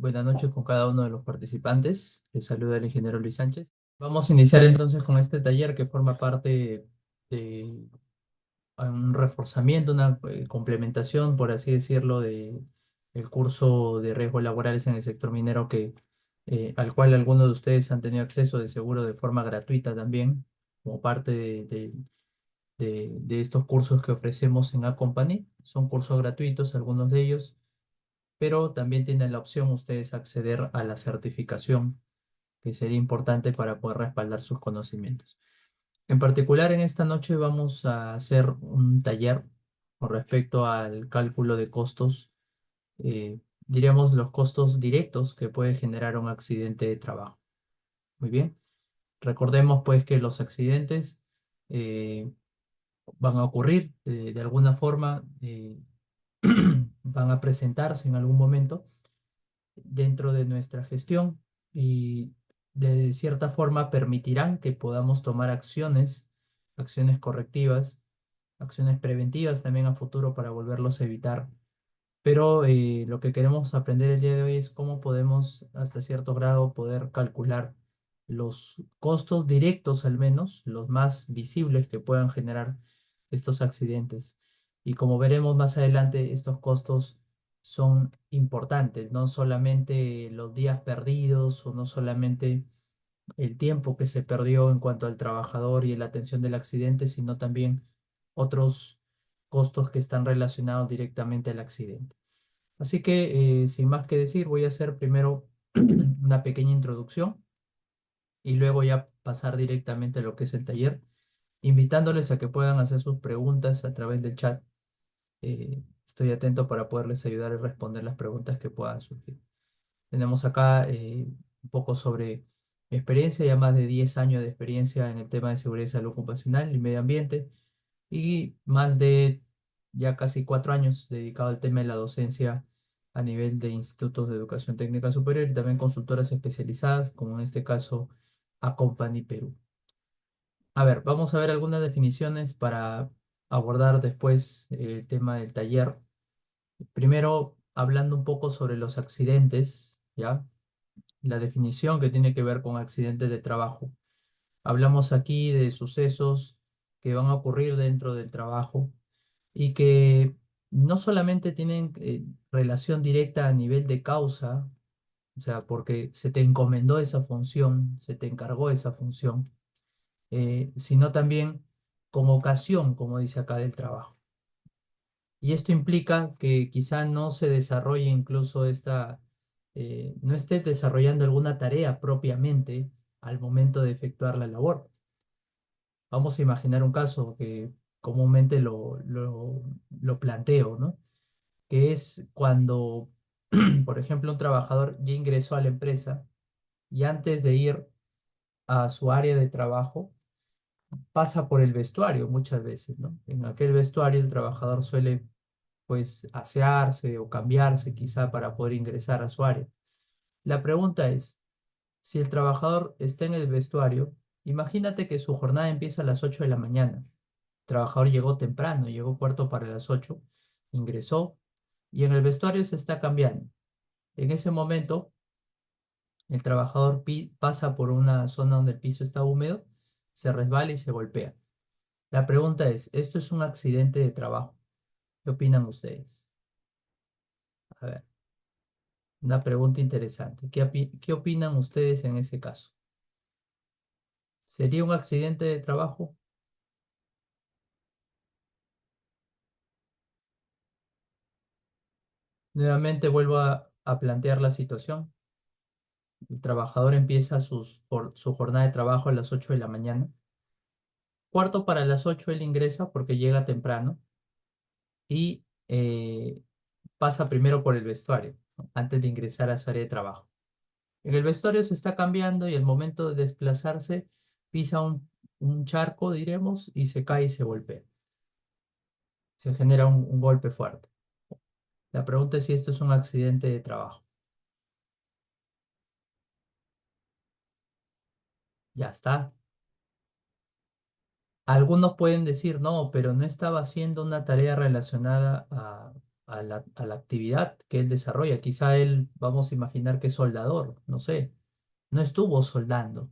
Buenas noches con cada uno de los participantes. Les saluda el ingeniero Luis Sánchez. Vamos a iniciar entonces con este taller que forma parte de un reforzamiento, una complementación, por así decirlo, de el curso de riesgos laborales en el sector minero al cual algunos de ustedes han tenido acceso de seguro de forma gratuita también, como parte de estos cursos que ofrecemos en Acompany. Son cursos gratuitos, algunos de ellos, pero también tienen la opción ustedes acceder a la certificación, que sería importante para poder respaldar sus conocimientos. En particular, en esta noche vamos a hacer un taller con respecto al cálculo de costos, diríamos los costos directos que puede generar un accidente de trabajo. Muy bien. Recordemos pues que los accidentes eh, van a ocurrir de alguna forma, van a presentarse en algún momento dentro de nuestra gestión y de cierta forma permitirán que podamos tomar acciones correctivas, acciones preventivas también a futuro para volverlos a evitar. Pero lo que queremos aprender el día de hoy es cómo podemos, hasta cierto grado, poder calcular los costos directos, al menos, los más visibles que puedan generar estos accidentes. Y como veremos más adelante, estos costos son importantes, no solamente los días perdidos o no solamente el tiempo que se perdió en cuanto al trabajador y la atención del accidente, sino también otros costos que están relacionados directamente al accidente. Así que, sin más que decir, voy a hacer primero una pequeña introducción y luego ya pasar directamente a lo que es el taller, invitándoles a que puedan hacer sus preguntas a través del chat. Estoy atento para poderles ayudar a responder las preguntas que puedan surgir. Tenemos acá un poco sobre mi experiencia, ya más de 10 años de experiencia en el tema de seguridad y salud ocupacional y medio ambiente, y más de ya casi 4 años dedicado al tema de la docencia a nivel de institutos de educación técnica superior y también consultoras especializadas, como en este caso Acompany Perú. A ver, vamos a ver algunas definiciones para abordar después el tema del taller. Primero, hablando un poco sobre los accidentes, ¿ya? La definición que tiene que ver con accidentes de trabajo. Hablamos aquí de sucesos que van a ocurrir dentro del trabajo y que no solamente tienen relación directa a nivel de causa, o sea, porque se te encomendó esa función, se te encargó esa función, sino también con ocasión, como dice acá, del trabajo. Y esto implica que quizá no se desarrolle incluso no estés desarrollando alguna tarea propiamente al momento de efectuar la labor. Vamos a imaginar un caso que comúnmente lo planteo, ¿no? Que es cuando, por ejemplo, un trabajador ya ingresó a la empresa y antes de ir a su área de trabajo, pasa por el vestuario muchas veces, ¿no? En aquel vestuario el trabajador suele, pues, asearse o cambiarse quizá para poder ingresar a su área. La pregunta es, si el trabajador está en el vestuario, imagínate que su jornada empieza a las 8 de la mañana. El trabajador llegó temprano, llegó cuarto para las 8, ingresó y en el vestuario se está cambiando. En ese momento, el trabajador pasa por una zona donde el piso está húmedo, se resbala y se golpea. La pregunta es, ¿esto es un accidente de trabajo? ¿Qué opinan ustedes? A ver, una pregunta interesante. ¿Qué opinan ustedes en ese caso? ¿Sería un accidente de trabajo? Nuevamente vuelvo a plantear la situación. El trabajador empieza su jornada de trabajo a las 8 de la mañana. Cuarto para las 8 él ingresa porque llega temprano y pasa primero por el vestuario, ¿no? Antes de ingresar a su área de trabajo. En el vestuario se está cambiando y al momento de desplazarse pisa un charco, diremos, y se cae y se golpea. Se genera un golpe fuerte. La pregunta es si esto es un accidente de trabajo. Ya está. Algunos pueden decir, no, pero no estaba haciendo una tarea relacionada a la actividad que él desarrolla. Quizá él, vamos a imaginar que es soldador, no sé, no estuvo soldando,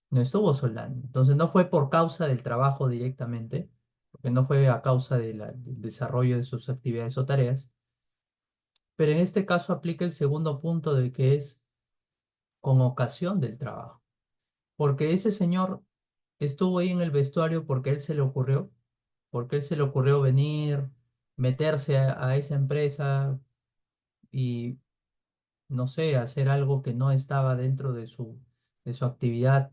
no estuvo soldando. Entonces no fue por causa del trabajo directamente, porque no fue a causa del desarrollo de sus actividades o tareas, pero en este caso aplica el segundo punto de que es con ocasión del trabajo, porque ese señor estuvo ahí en el vestuario porque él se le ocurrió, porque él se le ocurrió venir, meterse a esa empresa y, no sé, hacer algo que no estaba dentro de su actividad.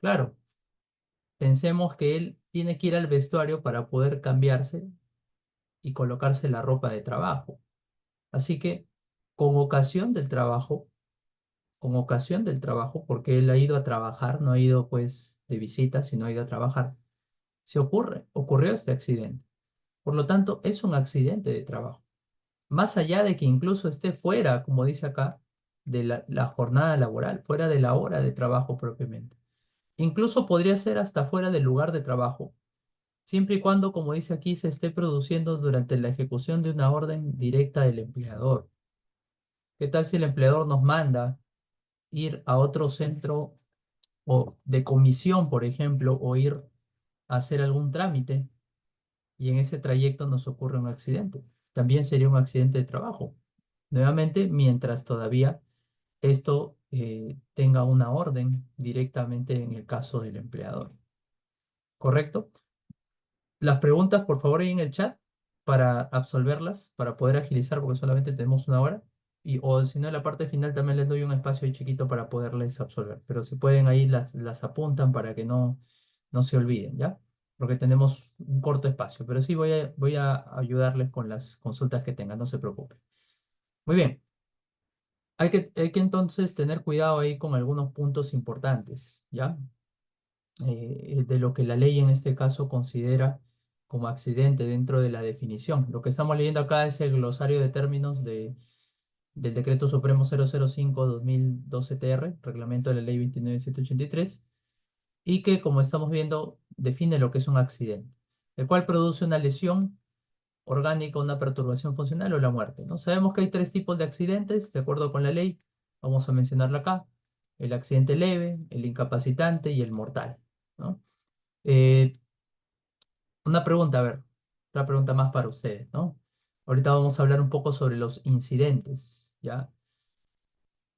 Claro, pensemos que él tiene que ir al vestuario para poder cambiarse y colocarse la ropa de trabajo. Así que, con ocasión del trabajo, con ocasión del trabajo, porque él ha ido a trabajar, no ha ido pues de visita, sino ha ido a trabajar, ocurrió este accidente. Por lo tanto, es un accidente de trabajo. Más allá de que incluso esté fuera, como dice acá, de la jornada laboral, fuera de la hora de trabajo propiamente. Incluso podría ser hasta fuera del lugar de trabajo, siempre y cuando, como dice aquí, se esté produciendo durante la ejecución de una orden directa del empleador. ¿Qué tal si el empleador nos manda ir a otro centro o de comisión, por ejemplo, o ir a hacer algún trámite y en ese trayecto nos ocurre un accidente? También sería un accidente de trabajo. Nuevamente, mientras todavía esto tenga una orden directamente en el caso del empleador. ¿Correcto? Las preguntas, por favor, ahí en el chat para absolverlas, para poder agilizar, porque solamente tenemos una hora. Y, o si no, en la parte final también les doy un espacio ahí chiquito para poderles absolver. Pero si pueden, ahí las apuntan para que no se olviden, ¿ya? Porque tenemos un corto espacio. Pero sí voy a ayudarles con las consultas que tengan, no se preocupen. Muy bien. Hay que entonces tener cuidado ahí con algunos puntos importantes, ¿ya? De lo que la ley en este caso considera como accidente dentro de la definición. Lo que estamos leyendo acá es el glosario de términos del Decreto Supremo 005/2012 Reglamento de la Ley 29783, y que, como estamos viendo, define lo que es un accidente, el cual produce una lesión orgánica, una perturbación funcional o la muerte, ¿no? Sabemos que hay tres tipos de accidentes, de acuerdo con la ley. Vamos a mencionarla acá: el accidente leve, el incapacitante y el mortal, ¿no? Eh, una pregunta, a ver, otra pregunta más para ustedes, ¿no? Ahorita vamos a hablar un poco sobre los incidentes, ¿ya?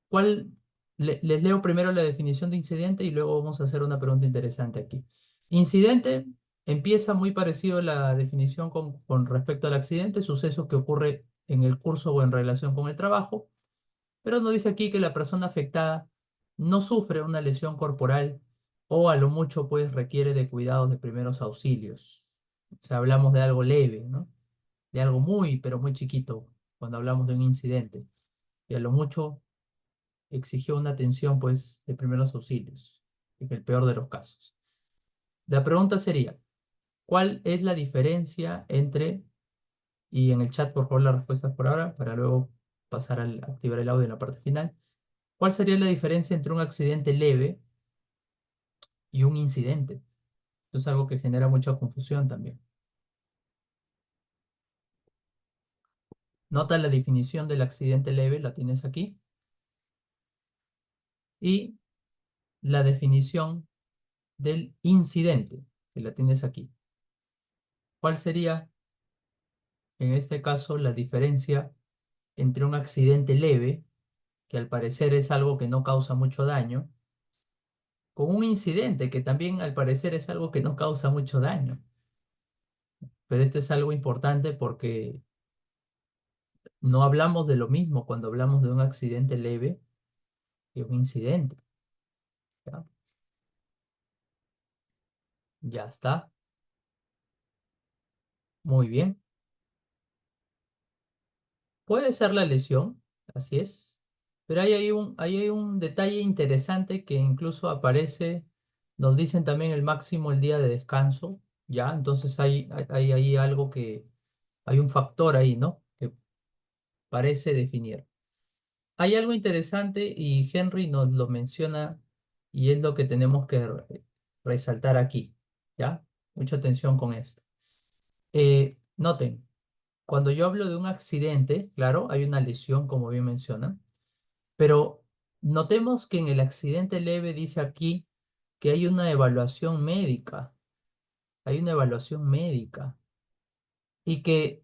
¿Cuál? Les leo primero la definición de incidente y luego vamos a hacer una pregunta interesante aquí. Incidente empieza muy parecido a la definición con respecto al accidente, suceso que ocurre en el curso o en relación con el trabajo, pero nos dice aquí que la persona afectada no sufre una lesión corporal o a lo mucho pues requiere de cuidados de primeros auxilios. O sea, hablamos de algo leve, ¿no? De algo muy, pero muy chiquito cuando hablamos de un incidente. Y a lo mucho exigió una atención pues de primeros auxilios, en el peor de los casos. La pregunta sería, ¿cuál es la diferencia entre, y en el chat por favor las respuestas por ahora, para luego pasar a activar el audio en la parte final? ¿Cuál sería la diferencia entre un accidente leve y un incidente? Esto es algo que genera mucha confusión también. Nota la definición del accidente leve, la tienes aquí, y la definición del incidente, que la tienes aquí. ¿Cuál sería, en este caso, la diferencia entre un accidente leve, que al parecer es algo que no causa mucho daño, con un incidente que también al parecer es algo que no causa mucho daño? Pero este es algo importante porque no hablamos de lo mismo cuando hablamos de un accidente leve que un incidente, ¿ya? Ya está. Muy bien. Puede ser la lesión, así es, pero ahí hay un detalle interesante que incluso aparece, nos dicen también el máximo el día de descanso, ¿ya? Entonces hay ahí algo que, hay un factor ahí, ¿no? Que parece definir. Hay algo interesante y Henry nos lo menciona y es lo que tenemos que resaltar aquí, ¿ya? Mucha atención con esto. Noten. cuando yo hablo de un accidente, claro, hay una lesión, como bien mencionan, pero notemos que en el accidente leve dice aquí que hay una evaluación médica, hay una evaluación médica, y que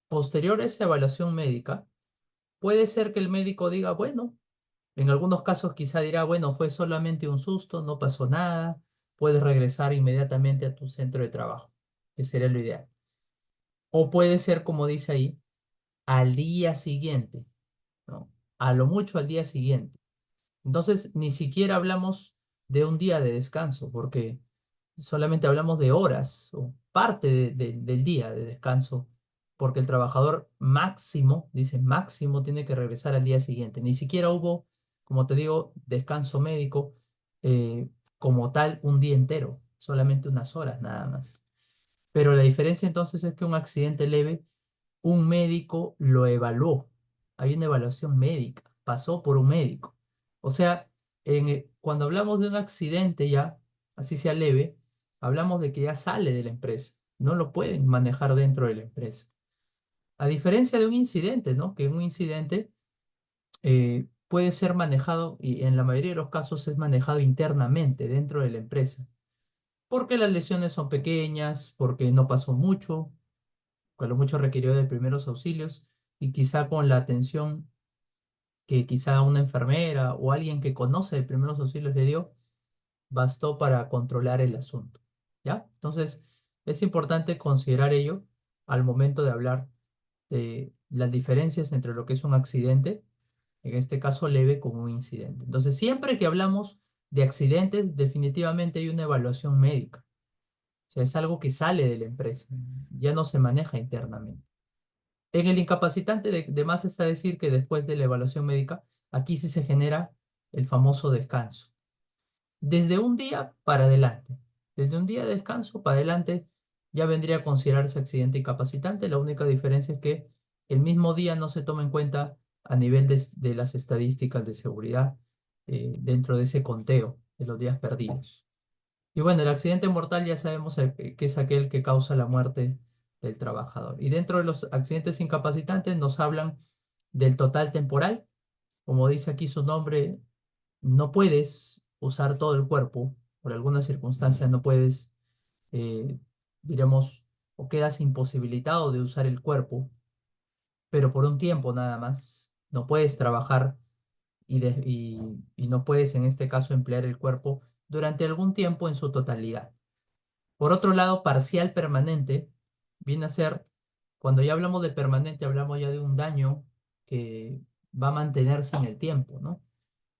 posterior a esa evaluación médica, puede ser que el médico diga, bueno, en algunos casos quizá dirá, bueno, fue solamente un susto, no pasó nada, puedes regresar inmediatamente a tu centro de trabajo, que sería lo ideal. O puede ser, como dice ahí, al día siguiente, ¿no? A lo mucho al día siguiente. Entonces, ni siquiera hablamos de un día de descanso, porque solamente hablamos de horas o parte del día de descanso, porque el trabajador máximo, dice máximo, tiene que regresar al día siguiente. Ni siquiera hubo, como te digo, descanso médico como tal un día entero, solamente unas horas nada más. Pero la diferencia entonces es que un accidente leve un médico lo evaluó. Hay una evaluación médica, pasó por un médico. O sea, cuando hablamos de un accidente ya, así sea leve, hablamos de que ya sale de la empresa. No lo pueden manejar dentro de la empresa. A diferencia de un incidente, ¿no? Que un incidente puede ser manejado, y en la mayoría de los casos es manejado internamente dentro de la empresa. Porque las lesiones son pequeñas, porque no pasó mucho, con lo mucho requirió de primeros auxilios y quizá con la atención que quizá una enfermera o alguien que conoce de primeros auxilios le dio, bastó para controlar el asunto. ¿Ya? Entonces, es importante considerar ello al momento de hablar de las diferencias entre lo que es un accidente, en este caso leve, con un incidente. Entonces, siempre que hablamos de accidentes, definitivamente hay una evaluación médica. O sea, es algo que sale de la empresa, ya no se maneja internamente. En el incapacitante, de más está decir que después de la evaluación médica, aquí sí se genera el famoso descanso. Desde un día para adelante, desde un día de descanso para adelante, ya vendría a considerarse accidente incapacitante. La única diferencia es que el mismo día no se toma en cuenta a nivel de las estadísticas de seguridad dentro de ese conteo de los días perdidos. Y bueno, el accidente mortal ya sabemos que es aquel que causa la muerte del trabajador. Y dentro de los accidentes incapacitantes nos hablan del total temporal. Como dice aquí su nombre, no puedes usar todo el cuerpo, por alguna circunstancia no puedes, eh, diremos, o quedas imposibilitado de usar el cuerpo, pero por un tiempo nada más. No puedes trabajar y no puedes en este caso emplear el cuerpo durante algún tiempo en su totalidad. Por otro lado, parcial permanente viene a ser, cuando ya hablamos de permanente, hablamos ya de un daño que va a mantenerse en el tiempo, ¿no?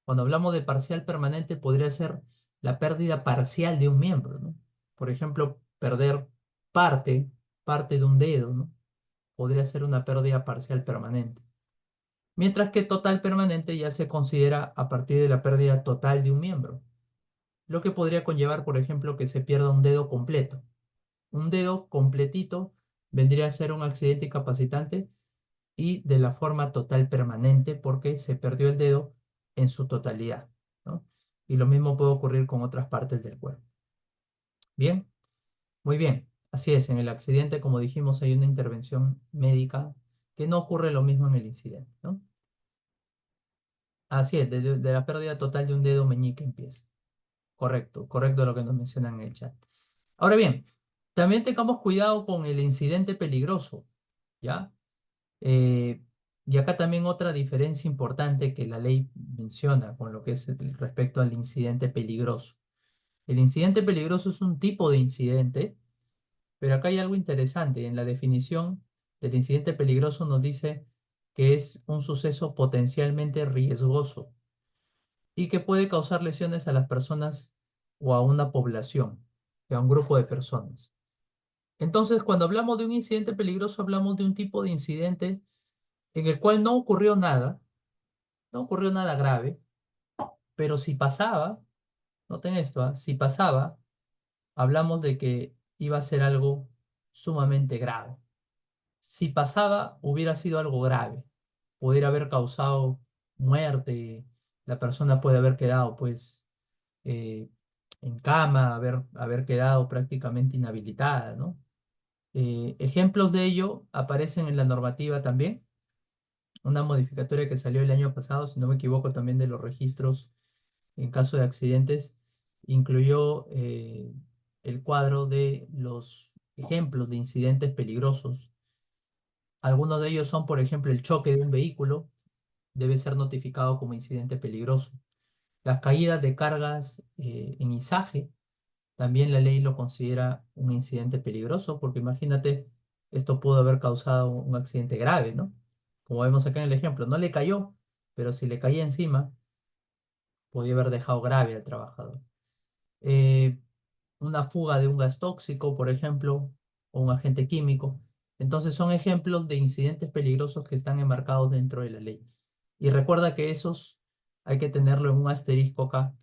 Cuando hablamos de parcial permanente, podría ser la pérdida parcial de un miembro, ¿no? Por ejemplo, perder parte, parte de un dedo, ¿no? Podría ser una pérdida parcial permanente. Mientras que total permanente ya se considera a partir de la pérdida total de un miembro, lo que podría conllevar, por ejemplo, que se pierda un dedo completo. Un dedo completito vendría a ser un accidente incapacitante y de la forma total permanente porque se perdió el dedo en su totalidad, ¿no? Y lo mismo puede ocurrir con otras partes del cuerpo. Bien, muy bien. Así es, en el accidente, como dijimos, hay una intervención médica que no ocurre lo mismo en el incidente, ¿no? Así es, de la pérdida total de un dedo meñique empieza. Correcto, correcto lo que nos mencionan en el chat. Ahora bien, también tengamos cuidado con el incidente peligroso, ¿ya? Eh, y acá también otra diferencia importante que la ley menciona con lo que es respecto al incidente peligroso. El incidente peligroso es un tipo de incidente, pero acá hay algo interesante. En la definición del incidente peligroso nos dice que es un suceso potencialmente riesgoso y que puede causar lesiones a las personas o a una población, a un grupo de personas. Entonces, cuando hablamos de un incidente peligroso, hablamos de un tipo de incidente en el cual no ocurrió nada, no ocurrió nada grave, pero si pasaba, noten esto, ¿ah? Si pasaba, hablamos de que iba a ser algo sumamente grave. Si pasaba, hubiera sido algo grave, pudiera haber causado muerte, la persona puede haber quedado, pues, en cama, haber quedado prácticamente inhabilitada, ¿no? Ejemplos de ello aparecen en la normativa también. Una modificatoria que salió el año pasado, si no me equivoco, también de los registros en caso de accidentes, incluyó el cuadro de los ejemplos de incidentes peligrosos. Algunos de ellos son, por ejemplo, el choque de un vehículo debe ser notificado como incidente peligroso. Las caídas de cargas en izaje, también la ley lo considera un incidente peligroso, porque imagínate, esto pudo haber causado un accidente grave, ¿no? Como vemos acá en el ejemplo, no le cayó, pero si le caía encima, podía haber dejado grave al trabajador. Eh, una fuga de un gas tóxico, por ejemplo, o un agente químico. Entonces son ejemplos de incidentes peligrosos que están enmarcados dentro de la ley. Y recuerda que esos hay que tenerlo en un asterisco acá,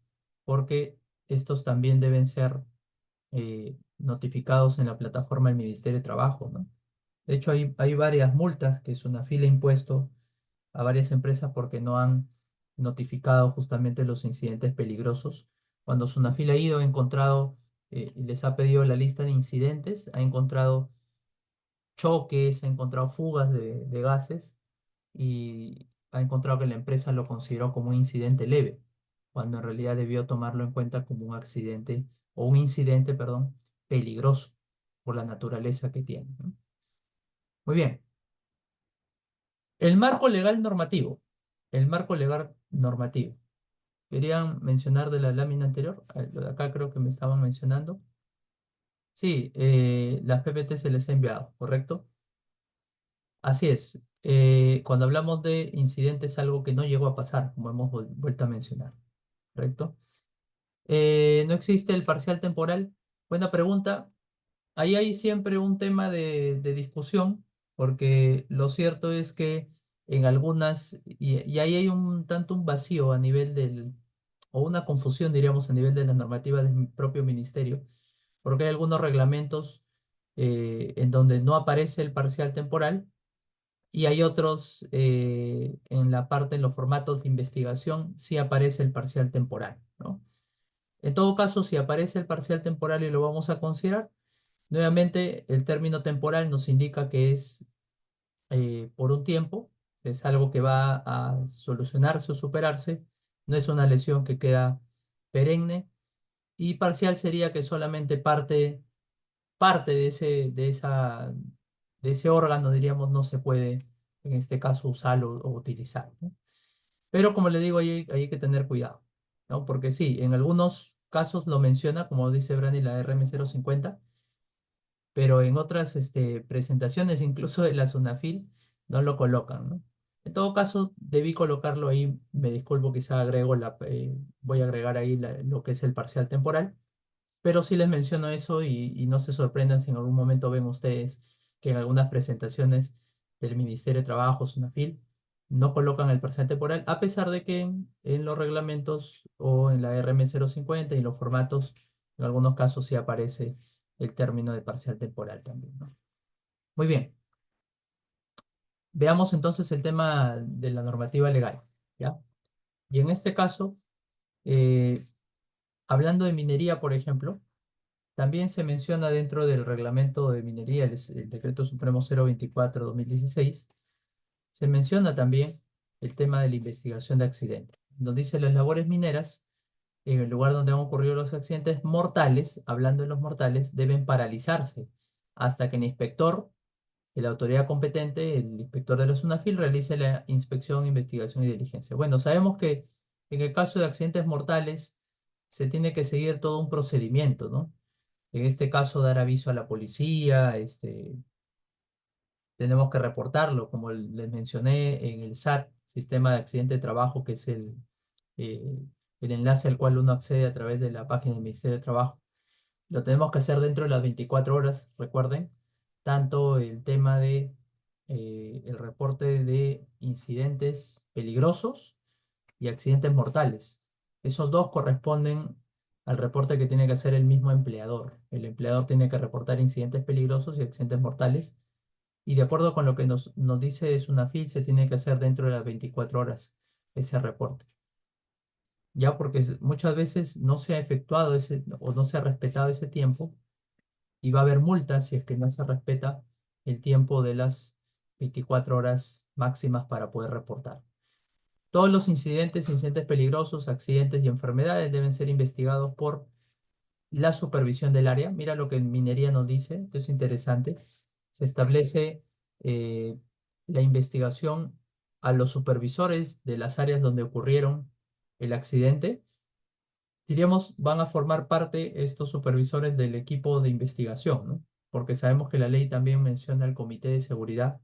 porque estos también deben ser notificados en la plataforma del Ministerio de Trabajo, ¿no? De hecho, hay varias multas que SUNAFIL ha impuesto a varias empresas porque no han notificado justamente los incidentes peligrosos. Cuando SUNAFIL ha ido, ha encontrado, y les ha pedido la lista de incidentes, ha encontrado choques, ha encontrado fugas de gases y ha encontrado que la empresa lo consideró como un incidente leve, cuando en realidad debió tomarlo en cuenta como un accidente o un incidente, perdón, peligroso por la naturaleza que tiene, ¿no? Muy bien. El marco legal normativo. El marco legal normativo. Querían mencionar de la lámina anterior. Lo de acá creo que me estaban mencionando. Sí, las PPT se les ha enviado, ¿correcto? Así es. Cuando hablamos de incidentes, algo que no llegó a pasar, como hemos vuelto a mencionar, ¿correcto? ¿No existe el parcial temporal? Buena pregunta. Ahí hay siempre un tema de discusión, porque lo cierto es que en algunas, y ahí hay un tanto un vacío a nivel o una confusión, diríamos, a nivel de la normativa del propio ministerio, porque hay algunos reglamentos en donde no aparece el parcial temporal y hay otros en la parte, en los formatos de investigación, sí aparece el parcial temporal, ¿no? En todo caso, si aparece el parcial temporal y lo vamos a considerar, nuevamente el término temporal nos indica que es por un tiempo, es algo que va a solucionarse o superarse, no es una lesión que queda perenne, y parcial sería que solamente parte de ese órgano, diríamos, no se puede, en este caso, usarlo o utilizar, ¿no? Pero como le digo, hay que tener cuidado, ¿no? Porque sí, en algunos casos lo menciona, como dice Brani, la RM50, pero en otras presentaciones, incluso de la SUNAFIL, no lo colocan, ¿no? En todo caso, debí colocarlo ahí, me disculpo, quizá voy a agregar ahí lo que es el parcial temporal, pero sí les menciono eso y no se sorprendan si en algún momento ven ustedes que en algunas presentaciones del Ministerio de Trabajo, SUNAFIL, no colocan el parcial temporal, a pesar de que en los reglamentos o en la RM50 y en los formatos, en algunos casos sí aparece el término de parcial temporal también, ¿no? Muy bien, veamos entonces el tema de la normativa legal, ¿ya? Y en este caso, eh, hablando de minería, por ejemplo, también se menciona dentro del reglamento de minería, el Decreto Supremo 024/2016, se menciona también el tema de la investigación de accidentes, donde dice las labores mineras, en el lugar donde han ocurrido los accidentes mortales, hablando de los mortales, deben paralizarse hasta que el inspector de la autoridad competente, el inspector de la SUNAFIL, realice la inspección, investigación y diligencia. Bueno, sabemos que en el caso de accidentes mortales se tiene que seguir todo un procedimiento, ¿no? En este caso, dar aviso a la policía, tenemos que reportarlo, como les mencioné en el SAT, Sistema de Accidente de Trabajo, que es eh, el enlace al cual uno accede a través de la página del Ministerio de Trabajo. Lo tenemos que hacer dentro de las 24 horas, recuerden, tanto el tema de el reporte de incidentes peligrosos y accidentes mortales. Esos dos corresponden al reporte que tiene que hacer el mismo empleador. El empleador tiene que reportar incidentes peligrosos y accidentes mortales. Y de acuerdo con lo que nos dice SUNAFIL, se tiene que hacer dentro de las 24 horas ese reporte. Ya porque muchas veces no se ha efectuado ese o no se ha respetado ese tiempo y va a haber multas si es que no se respeta el tiempo de las 24 horas máximas para poder reportar. Todos los incidentes peligrosos, accidentes y enfermedades deben ser investigados por la supervisión del área. Mira lo que en minería nos dice, esto es interesante. Se establece eh, la investigación a los supervisores de las áreas donde ocurrieron el accidente. Diríamos, van a formar parte estos supervisores del equipo de investigación, ¿no? Porque sabemos que la ley también menciona el comité de seguridad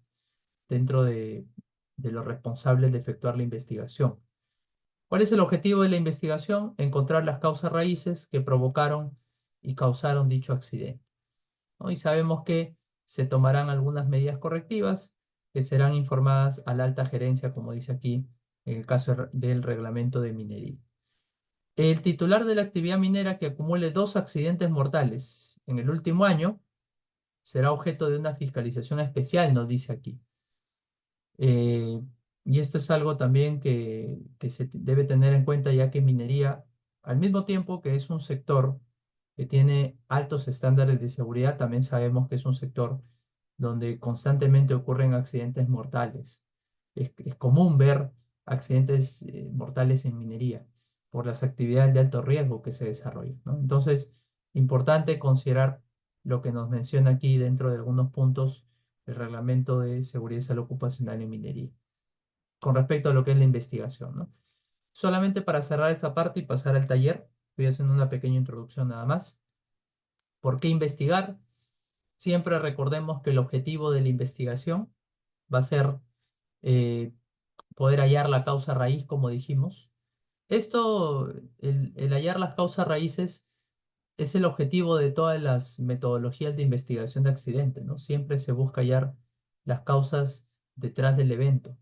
dentro de los responsables de efectuar la investigación. ¿Cuál es el objetivo de la investigación? Encontrar las causas raíces que provocaron y causaron dicho accidente, ¿no? Y sabemos que se tomarán algunas medidas correctivas que serán informadas a la alta gerencia, como dice aquí, en el caso del reglamento de minería. El titular de la actividad minera que acumule 2 accidentes mortales en el último año será objeto de una fiscalización especial, nos dice aquí. Eh, y esto es algo también que se debe tener en cuenta, ya que minería, al mismo tiempo que es un sector que tiene altos estándares de seguridad, también sabemos que es un sector donde constantemente ocurren accidentes mortales. Es común ver accidentes mortales en minería por las actividades de alto riesgo que se desarrollan, ¿no? Entonces, importante considerar lo que nos menciona aquí dentro de algunos puntos el Reglamento de Seguridad y Salud Ocupacional en Minería, con respecto a lo que es la investigación, ¿no? Solamente para cerrar esta parte y pasar al taller, voy haciendo una pequeña introducción nada más. ¿Por qué investigar? Siempre recordemos que el objetivo de la investigación va a ser eh, poder hallar la causa raíz, como dijimos. Esto, el hallar las causas raíces, es el objetivo de todas las metodologías de investigación de accidentes, ¿no? Siempre se busca hallar las causas detrás del evento,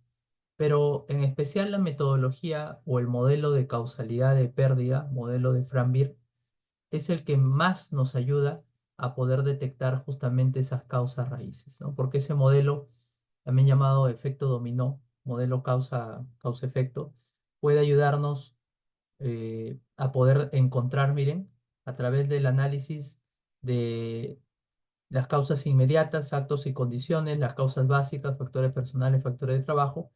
pero en especial la metodología o el modelo de causalidad de pérdida, modelo de Frambier, es el que más nos ayuda a poder detectar justamente esas causas raíces, ¿no? Porque ese modelo, también llamado efecto dominó, modelo causa-efecto, puede ayudarnos a poder encontrar, miren, a través del análisis de las causas inmediatas, actos y condiciones, las causas básicas, factores personales, factores de trabajo,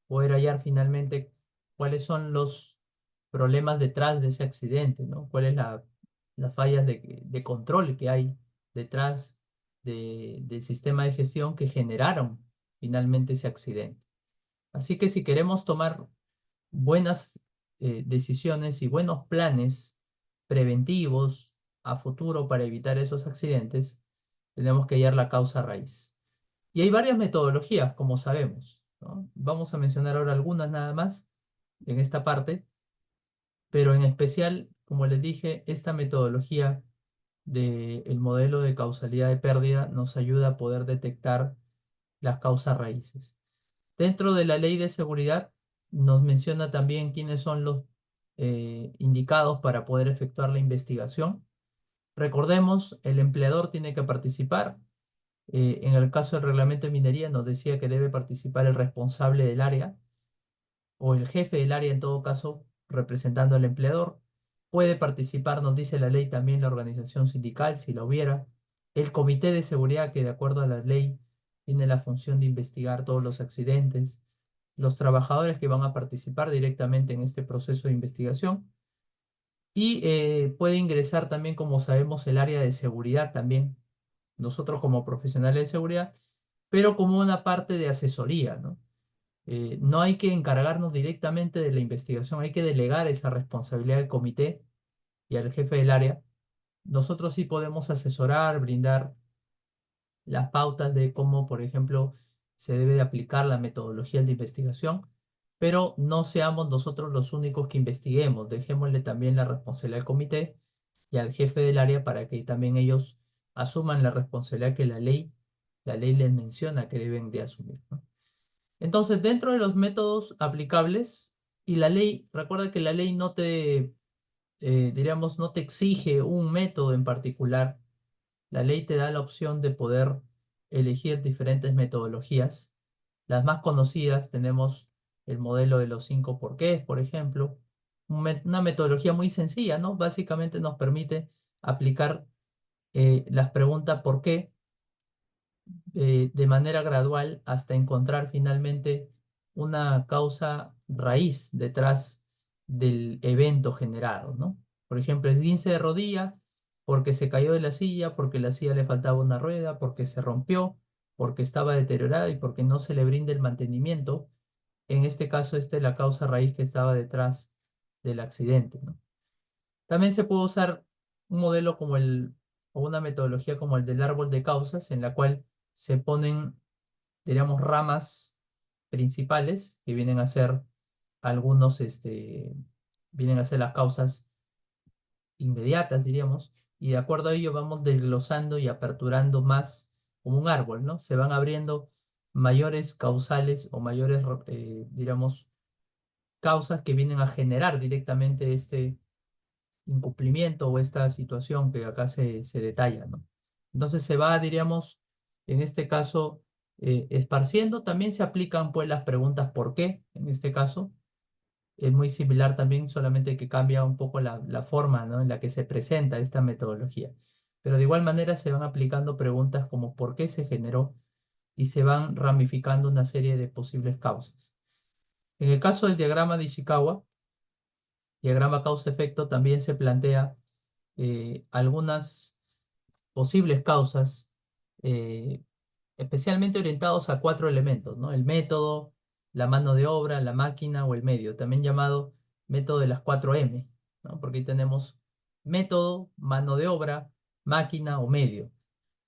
poder hallar finalmente cuáles son los problemas detrás de ese accidente, ¿no? Cuáles las fallas de control que hay detrás del sistema de gestión que generaron finalmente ese accidente. Así que si queremos tomar buenas decisiones y buenos planes preventivos a futuro para evitar esos accidentes, tenemos que hallar la causa raíz. Y hay varias metodologías, como sabemos, ¿no? Vamos a mencionar ahora algunas nada más en esta parte, pero en especial, como les dije, esta metodología del modelo de causalidad de pérdida nos ayuda a poder detectar las causas raíces. Dentro de la ley de seguridad nos menciona también quiénes son los indicados para poder efectuar la investigación. Recordemos, el empleador tiene que participar. En el caso del reglamento de minería nos decía que debe participar el responsable del área o el jefe del área, en todo caso, representando al empleador. Puede participar, nos dice la ley, también la organización sindical, si la hubiera. El comité de seguridad, que de acuerdo a la ley tiene la función de investigar todos los accidentes. Los trabajadores que van a participar directamente en este proceso de investigación. Y puede ingresar también, como sabemos, el área de seguridad también, nosotros como profesionales de seguridad, pero como una parte de asesoría, ¿no? No hay que encargarnos directamente de la investigación, hay que delegar esa responsabilidad al comité y al jefe del área. Nosotros sí podemos asesorar, brindar las pautas de cómo, por ejemplo, se debe de aplicar la metodología de investigación, pero no seamos nosotros los únicos que investiguemos, dejémosle también la responsabilidad al comité y al jefe del área para que también ellos asuman la responsabilidad que la ley les menciona que deben de asumir, ¿no? Entonces, dentro de los métodos aplicables, y la ley, recuerda que la ley no te, diríamos, no te exige un método en particular. La ley te da la opción de poder elegir diferentes metodologías. Las más conocidas tenemos el modelo de los 5 porqués, por ejemplo, una metodología muy sencilla, ¿no? Básicamente nos permite aplicar las pregunta por qué de manera gradual hasta encontrar finalmente una causa raíz detrás del evento generado, ¿no? Por ejemplo, esguince de rodilla porque se cayó de la silla, porque la silla le faltaba una rueda, porque se rompió, porque estaba deteriorada y porque no se le brinda el mantenimiento. En este caso, esta es la causa raíz que estaba detrás del accidente, ¿no? También se puede usar un modelo o una metodología como el del árbol de causas, en la cual se ponen, diríamos, ramas principales que vienen a ser vienen a ser las causas inmediatas, diríamos, y de acuerdo a ello vamos desglosando y aperturando más como un árbol, ¿no? Se van abriendo mayores causales o mayores, diríamos, causas que vienen a generar directamente este incumplimiento o esta situación que acá se detalla, ¿no? Entonces se va, diríamos, en este caso, esparciendo. También se aplican pues las preguntas ¿por qué? En este caso es muy similar también, solamente que cambia un poco la forma, ¿no? En la que se presenta esta metodología. Pero de igual manera se van aplicando preguntas como ¿por qué se generó? Y se van ramificando una serie de posibles causas. En el caso del diagrama de Ishikawa, diagrama causa-efecto, también se plantea algunas posibles causas, eh, especialmente orientados a cuatro elementos, ¿no? El método, la mano de obra, la máquina o el medio, también llamado método de las cuatro M, ¿no? Porque ahí tenemos método, mano de obra, máquina o medio.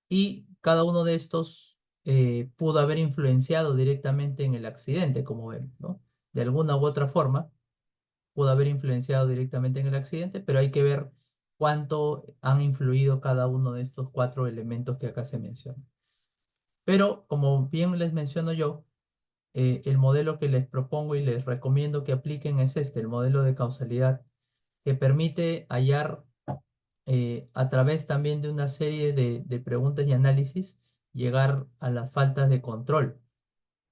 Y cada uno de estos pudo haber influenciado directamente en el accidente, como vemos, ¿no? De alguna u otra forma pudo haber influenciado directamente en el accidente, pero hay que ver cuánto han influido cada uno de estos cuatro elementos que acá se mencionan. Pero como bien les menciono yo, el modelo que les propongo y les recomiendo que apliquen es este, el modelo de causalidad, que permite hallar a través también de una serie de preguntas y análisis, llegar a las faltas de control,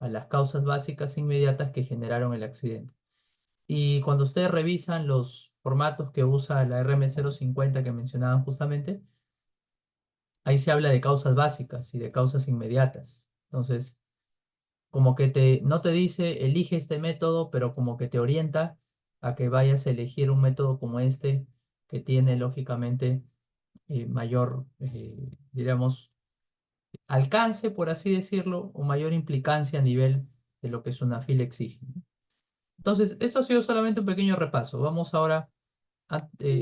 a las causas básicas e inmediatas que generaron el accidente. Y cuando ustedes revisan los formatos que usa la RM050 que mencionaban justamente, ahí se habla de causas básicas y de causas inmediatas. Entonces, como que no te dice elige este método, pero como que te orienta a que vayas a elegir un método como este que tiene lógicamente mayor, diríamos, alcance, por así decirlo, o mayor implicancia a nivel de lo que una fila exige, ¿no? Entonces, esto ha sido solamente un pequeño repaso. Vamos ahora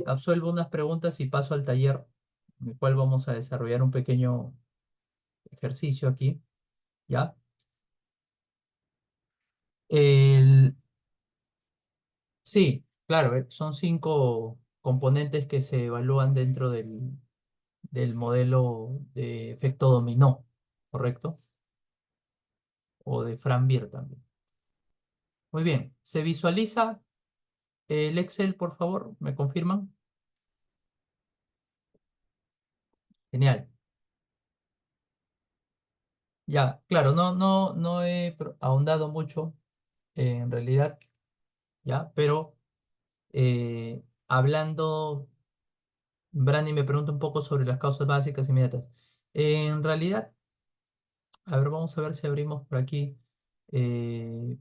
absuelvo unas preguntas y paso al taller, en el cual vamos a desarrollar un pequeño ejercicio aquí, ¿ya? El, sí, claro, son cinco componentes que se evalúan dentro del modelo de efecto dominó, ¿correcto? O de Frambier también. Muy bien, ¿se visualiza el Excel, por favor? ¿Me confirman? Genial. Ya, claro, no he ahondado mucho en realidad, ¿ya? Pero hablando, Brandy me pregunta un poco sobre las causas básicas inmediatas. En realidad, a ver, vamos a ver si abrimos por aquí eh,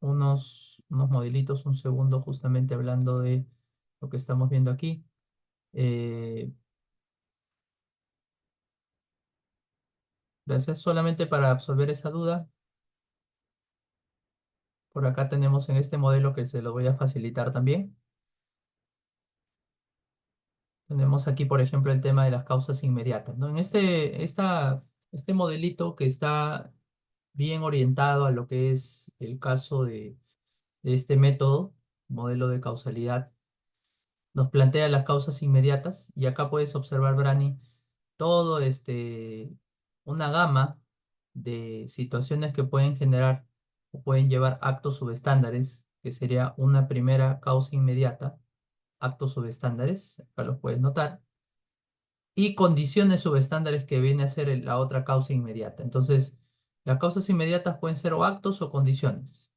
unos modelitos, un segundo, justamente hablando de lo que estamos viendo aquí. Eh, Gracias solamente para absolver esa duda. Por acá tenemos en este modelo que se lo voy a facilitar también. Tenemos aquí, por ejemplo, el tema de las causas inmediatas, ¿no? En este modelito que está bien orientado a lo que es el caso de este método, modelo de causalidad, nos plantea las causas inmediatas y acá puedes observar, Brani, todo una gama de situaciones que pueden generar o pueden llevar actos subestándares, que sería una primera causa inmediata, actos subestándares, acá los puedes notar, y condiciones subestándares que viene a ser la otra causa inmediata. Entonces, las causas inmediatas pueden ser o actos o condiciones.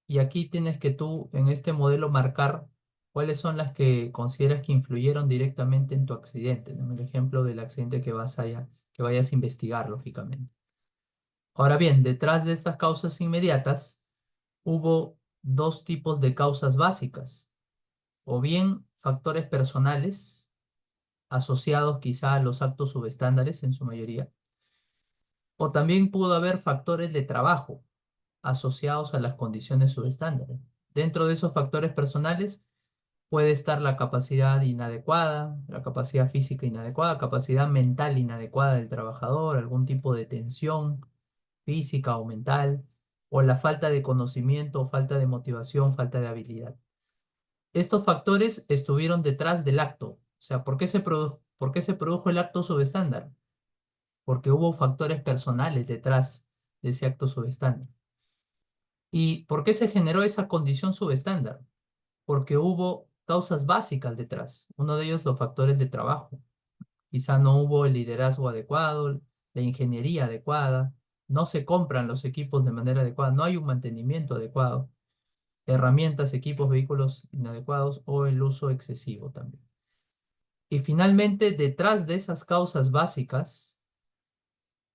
Y aquí tienes que tú en este modelo marcar ¿Cuáles son las que consideras que influyeron directamente en tu accidente? ¿No? El ejemplo del accidente que vayas a investigar, lógicamente. Ahora bien, detrás de estas causas inmediatas hubo dos tipos de causas básicas, o bien factores personales asociados quizá a los actos subestándares en su mayoría, o también pudo haber factores de trabajo asociados a las condiciones subestándares. Dentro de esos factores personales puede estar la capacidad inadecuada, la capacidad física inadecuada, capacidad mental inadecuada del trabajador, algún tipo de tensión física o mental, o la falta de conocimiento, falta de motivación, falta de habilidad. Estos factores estuvieron detrás del acto. O sea, ¿por qué se produjo el acto subestándar? Porque hubo factores personales detrás de ese acto subestándar. ¿Y por qué se generó esa condición subestándar? Porque hubo causas básicas detrás. Uno de ellos, los factores de trabajo. Quizá no hubo el liderazgo adecuado, la ingeniería adecuada, no se compran los equipos de manera adecuada, no hay un mantenimiento adecuado, herramientas, equipos, vehículos inadecuados o el uso excesivo también. Y finalmente, detrás de esas causas básicas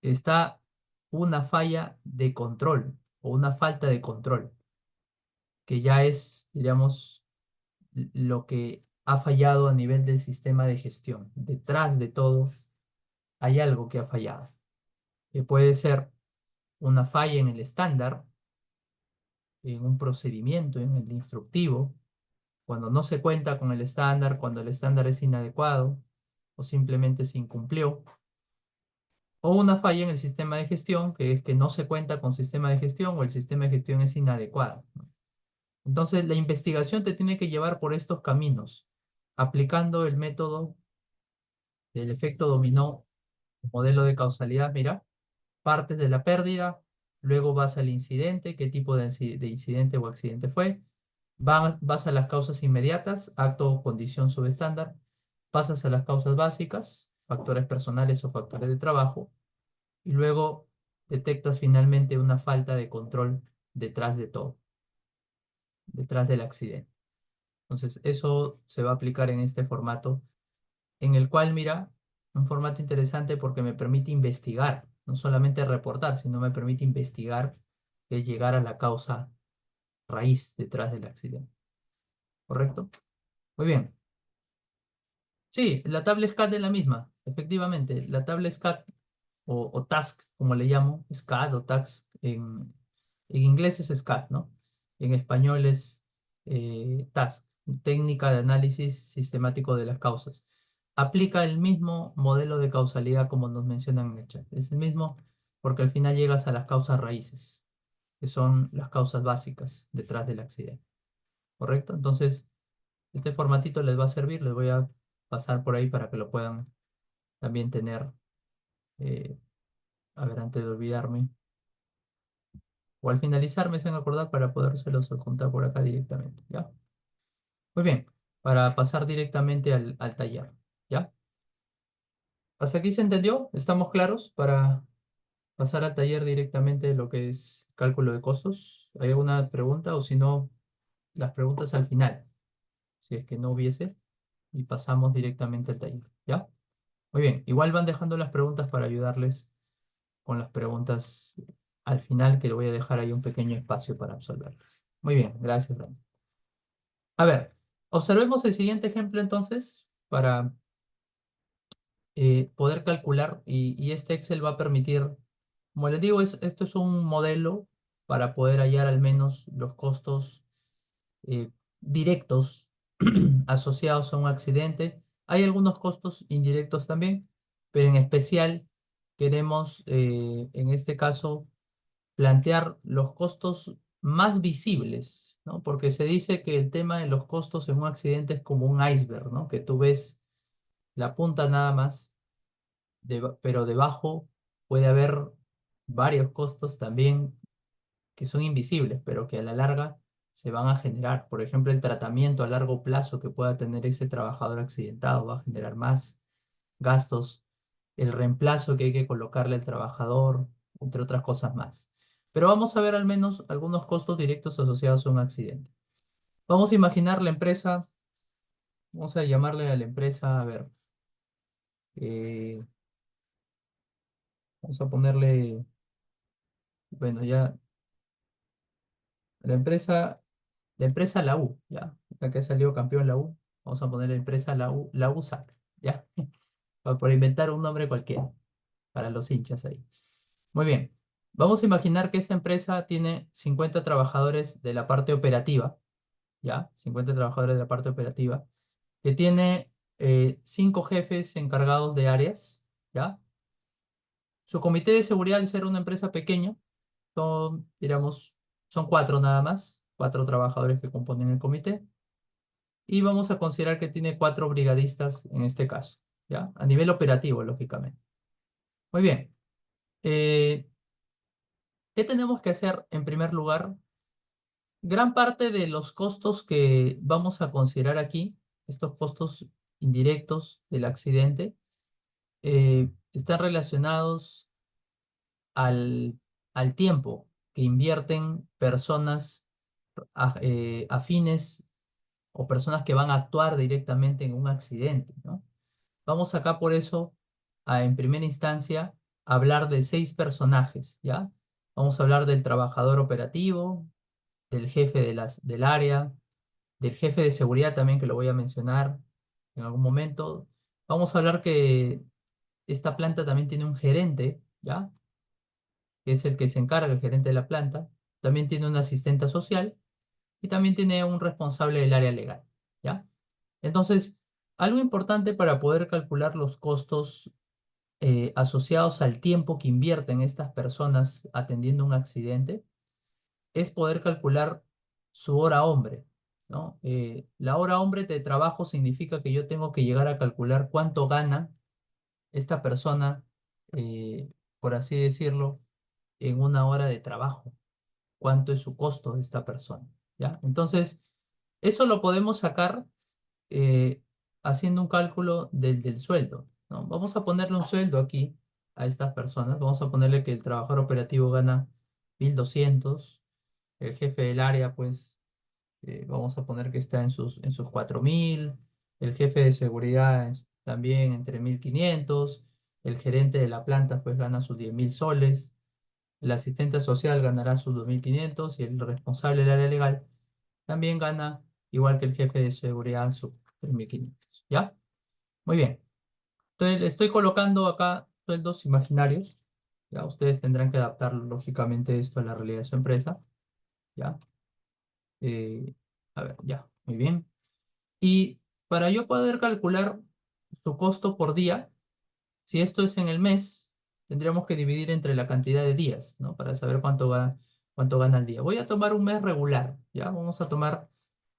está una falla de control o una falta de control, que ya es, diríamos, lo que ha fallado a nivel del sistema de gestión. Detrás de todo hay algo que ha fallado, que puede ser una falla en el estándar, en un procedimiento, en el instructivo, cuando no se cuenta con el estándar, cuando el estándar es inadecuado o simplemente se incumplió, o una falla en el sistema de gestión, que es que no se cuenta con sistema de gestión o el sistema de gestión es inadecuado. Entonces, la investigación te tiene que llevar por estos caminos, aplicando el método del efecto dominó, modelo de causalidad, mira, partes de la pérdida, luego vas al incidente, qué tipo de incidente o accidente fue, vas a las causas inmediatas, acto o condición subestándar, pasas a las causas básicas, factores personales o factores de trabajo, y luego detectas finalmente una falta de control detrás de todo, detrás del accidente. Entonces, eso se va a aplicar en este formato, en el cual, mira, un formato interesante porque me permite investigar, no solamente reportar, sino me permite investigar, que es llegar a la causa raíz detrás del accidente. ¿Correcto? Muy bien. Sí, la tabla SCAD es la misma, efectivamente. La tabla SCAD o task, como le llamo, SCAD o task, en inglés es SCAD, ¿no? En español es task, técnica de análisis sistemático de las causas. Aplica el mismo modelo de causalidad como nos mencionan en el chat. Es el mismo porque al final llegas a las causas raíces, que son las causas básicas detrás del accidente. ¿Correcto? Entonces, este formatito les va a servir, les voy a pasar por ahí para que lo puedan también tener. eh, a ver, antes de olvidarme. O al finalizar me hacen acordar para podérselos adjuntar por acá directamente, ¿ya? Muy bien, para pasar directamente al taller, ¿ya? ¿Hasta aquí se entendió? ¿Estamos claros para pasar al taller directamente de lo que es cálculo de costos? ¿Hay alguna pregunta? O si no, las preguntas al final, si es que no hubiese, y pasamos directamente al taller, ¿ya? Muy bien, igual van dejando las preguntas para ayudarles con las preguntas al final, que le voy a dejar ahí un pequeño espacio para absolverlas. Muy bien, gracias, Brandon. A ver, observemos el siguiente ejemplo entonces para poder calcular y este Excel va a permitir, como les digo, esto es un modelo para poder hallar al menos los costos directos asociados a un accidente. Hay algunos costos indirectos también, pero en especial queremos, en este caso, plantear los costos más visibles, ¿no? Porque se dice que el tema de los costos en un accidente es como un iceberg, ¿no? Que tú ves la punta nada más, pero debajo puede haber varios costos también que son invisibles, pero que a la larga se van a generar. Por ejemplo, el tratamiento a largo plazo que pueda tener ese trabajador accidentado va a generar más gastos, el reemplazo que hay que colocarle al trabajador, entre otras cosas más. Pero vamos a ver al menos algunos costos directos asociados a un accidente. Vamos a imaginar la empresa, Vamos a llamarle a la empresa, a ver, eh, vamos a ponerle, bueno, ya, la empresa La U, ya, ya que salió campeón la U, vamos a poner la empresa La U SAC, ya, por inventar un nombre cualquiera para los hinchas ahí. Muy bien, vamos a imaginar que esta empresa tiene 50 trabajadores de la parte operativa, ya, 50 trabajadores de la parte operativa, que tiene 5 jefes encargados de áreas, ya. Su comité de seguridad, al ser una empresa pequeña, son, digamos, son 4 nada más, 4 trabajadores que componen el comité. Y vamos a considerar que tiene 4 brigadistas en este caso, ¿ya? A nivel operativo, lógicamente. Muy bien. Eh, ¿Qué tenemos que hacer en primer lugar? Gran parte de los costos que vamos a considerar aquí, estos costos indirectos del accidente, están relacionados al, al tiempo que invierten personas afines o personas que van a actuar directamente en un accidente, ¿no? Vamos acá por eso a, en primera instancia, hablar de 6 personajes, ¿ya? Vamos a hablar del trabajador operativo, del jefe del área, del jefe de seguridad también, que lo voy a mencionar en algún momento. Vamos a hablar que esta planta también tiene un gerente, ¿ya? Que es el que se encarga, el gerente de la planta. También tiene una asistenta social y también tiene un responsable del área legal, ¿ya? Entonces, algo importante para poder calcular los costos asociados al tiempo que invierten estas personas atendiendo un accidente es poder calcular su hora hombre, ¿no? La hora hombre de trabajo significa que yo tengo que llegar a calcular cuánto gana esta persona, eh, por así decirlo, en una hora de trabajo, cuánto es su costo de esta persona, ¿ya? Entonces, eso lo podemos sacar eh, haciendo un cálculo del sueldo, ¿no? Vamos a ponerle un sueldo aquí a estas personas. Vamos a ponerle que el trabajador operativo gana 1.200, el jefe del área, pues, vamos a poner que está en sus 4.000, el jefe de seguridad también entre 1.500, el gerente de la planta, pues, gana sus 10.000 soles, el asistente social ganará sus 2.500 y el responsable del área legal también gana, igual que el jefe de seguridad, sus 3.500. ¿Ya? Muy bien. Entonces, le estoy colocando acá sueldos imaginarios. Ya, ustedes tendrán que adaptar lógicamente esto a la realidad de su empresa. ¿Ya? Eh, a ver, ya. Muy bien. Y para yo poder calcular su costo por día, si esto es en el mes, tendríamos que dividir entre la cantidad de días, ¿no? Para saber cuánto gana al día. Voy a tomar un mes regular, ¿ya? Vamos a tomar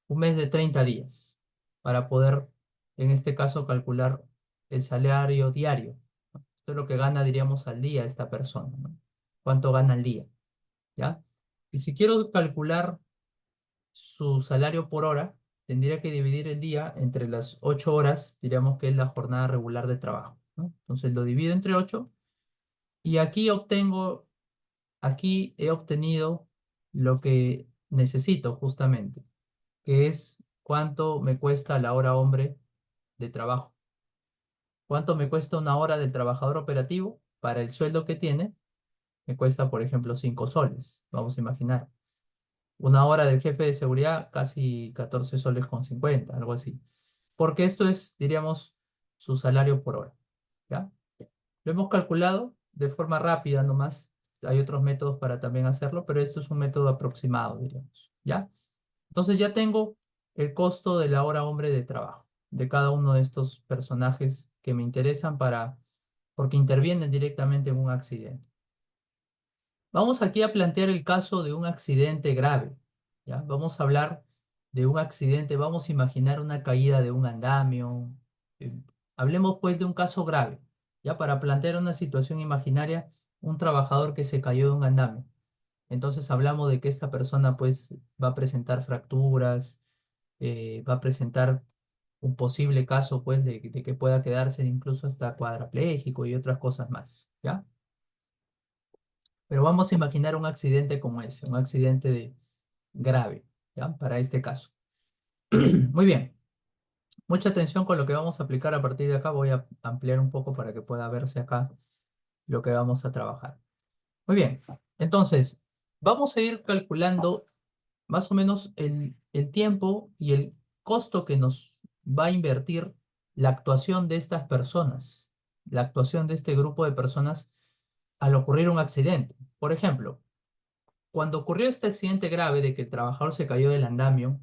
un mes de 30 días para poder, en este caso, calcular el salario diario, ¿no? Esto es lo que gana, diríamos, al día esta persona, ¿no? ¿Cuánto gana al día? ¿Ya? Y si quiero calcular su salario por hora, tendría que dividir el día entre las 8 horas, diríamos que es la jornada regular de trabajo, ¿no? Entonces lo divido entre 8 y aquí he obtenido lo que necesito justamente, que es cuánto me cuesta la hora hombre de trabajo. ¿Cuánto me cuesta una hora del trabajador operativo? Para el sueldo que tiene, me cuesta, por ejemplo, 5 soles. Vamos a imaginar. Una hora del jefe de seguridad, casi 14 soles con 50, algo así. Porque esto es, diríamos, su salario por hora. ¿Ya? Lo hemos calculado de forma rápida nomás. Hay otros métodos para también hacerlo, pero esto es un método aproximado, diríamos. ¿Ya? Entonces ya tengo el costo de la hora hombre de trabajo de cada uno de estos personajes que me interesan porque intervienen directamente en un accidente. Vamos aquí a plantear el caso de un accidente grave, ¿ya? Vamos a hablar de un accidente, vamos a imaginar una caída de un andamio. eh, Hablemos pues de un caso grave, ¿ya? Para plantear una situación imaginaria, un trabajador que se cayó de un andamio. Entonces hablamos de que esta persona pues va a presentar fracturas, va a presentar un posible caso pues de que pueda quedarse incluso hasta cuadrapléjico y otras cosas más, ¿ya? Pero vamos a imaginar un accidente como ese, un accidente grave, ¿ya? Para este caso. Muy bien. Mucha atención con lo que vamos a aplicar a partir de acá. Voy a ampliar un poco para que pueda verse acá lo que vamos a trabajar. Muy bien. Entonces, vamos a ir calculando más o menos el tiempo y el costo que nos va a invertir la actuación de estas personas, la actuación de este grupo de personas al ocurrir un accidente. Por ejemplo, cuando ocurrió este accidente grave de que el trabajador se cayó del andamio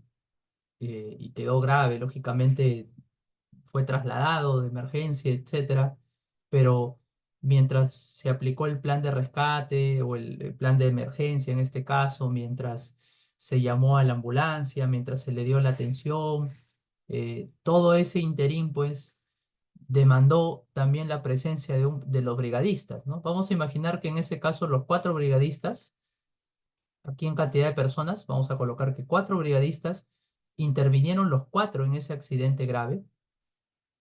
y quedó grave, lógicamente fue trasladado de emergencia, etcétera, pero mientras se aplicó el plan de rescate o el plan de emergencia en este caso, mientras se llamó a la ambulancia, mientras se le dio la atención, todo ese interín, pues, demandó también la presencia de los brigadistas, ¿no? Vamos a imaginar que en ese caso los cuatro brigadistas, aquí en cantidad de personas, vamos a colocar que cuatro brigadistas intervinieron los cuatro en ese accidente grave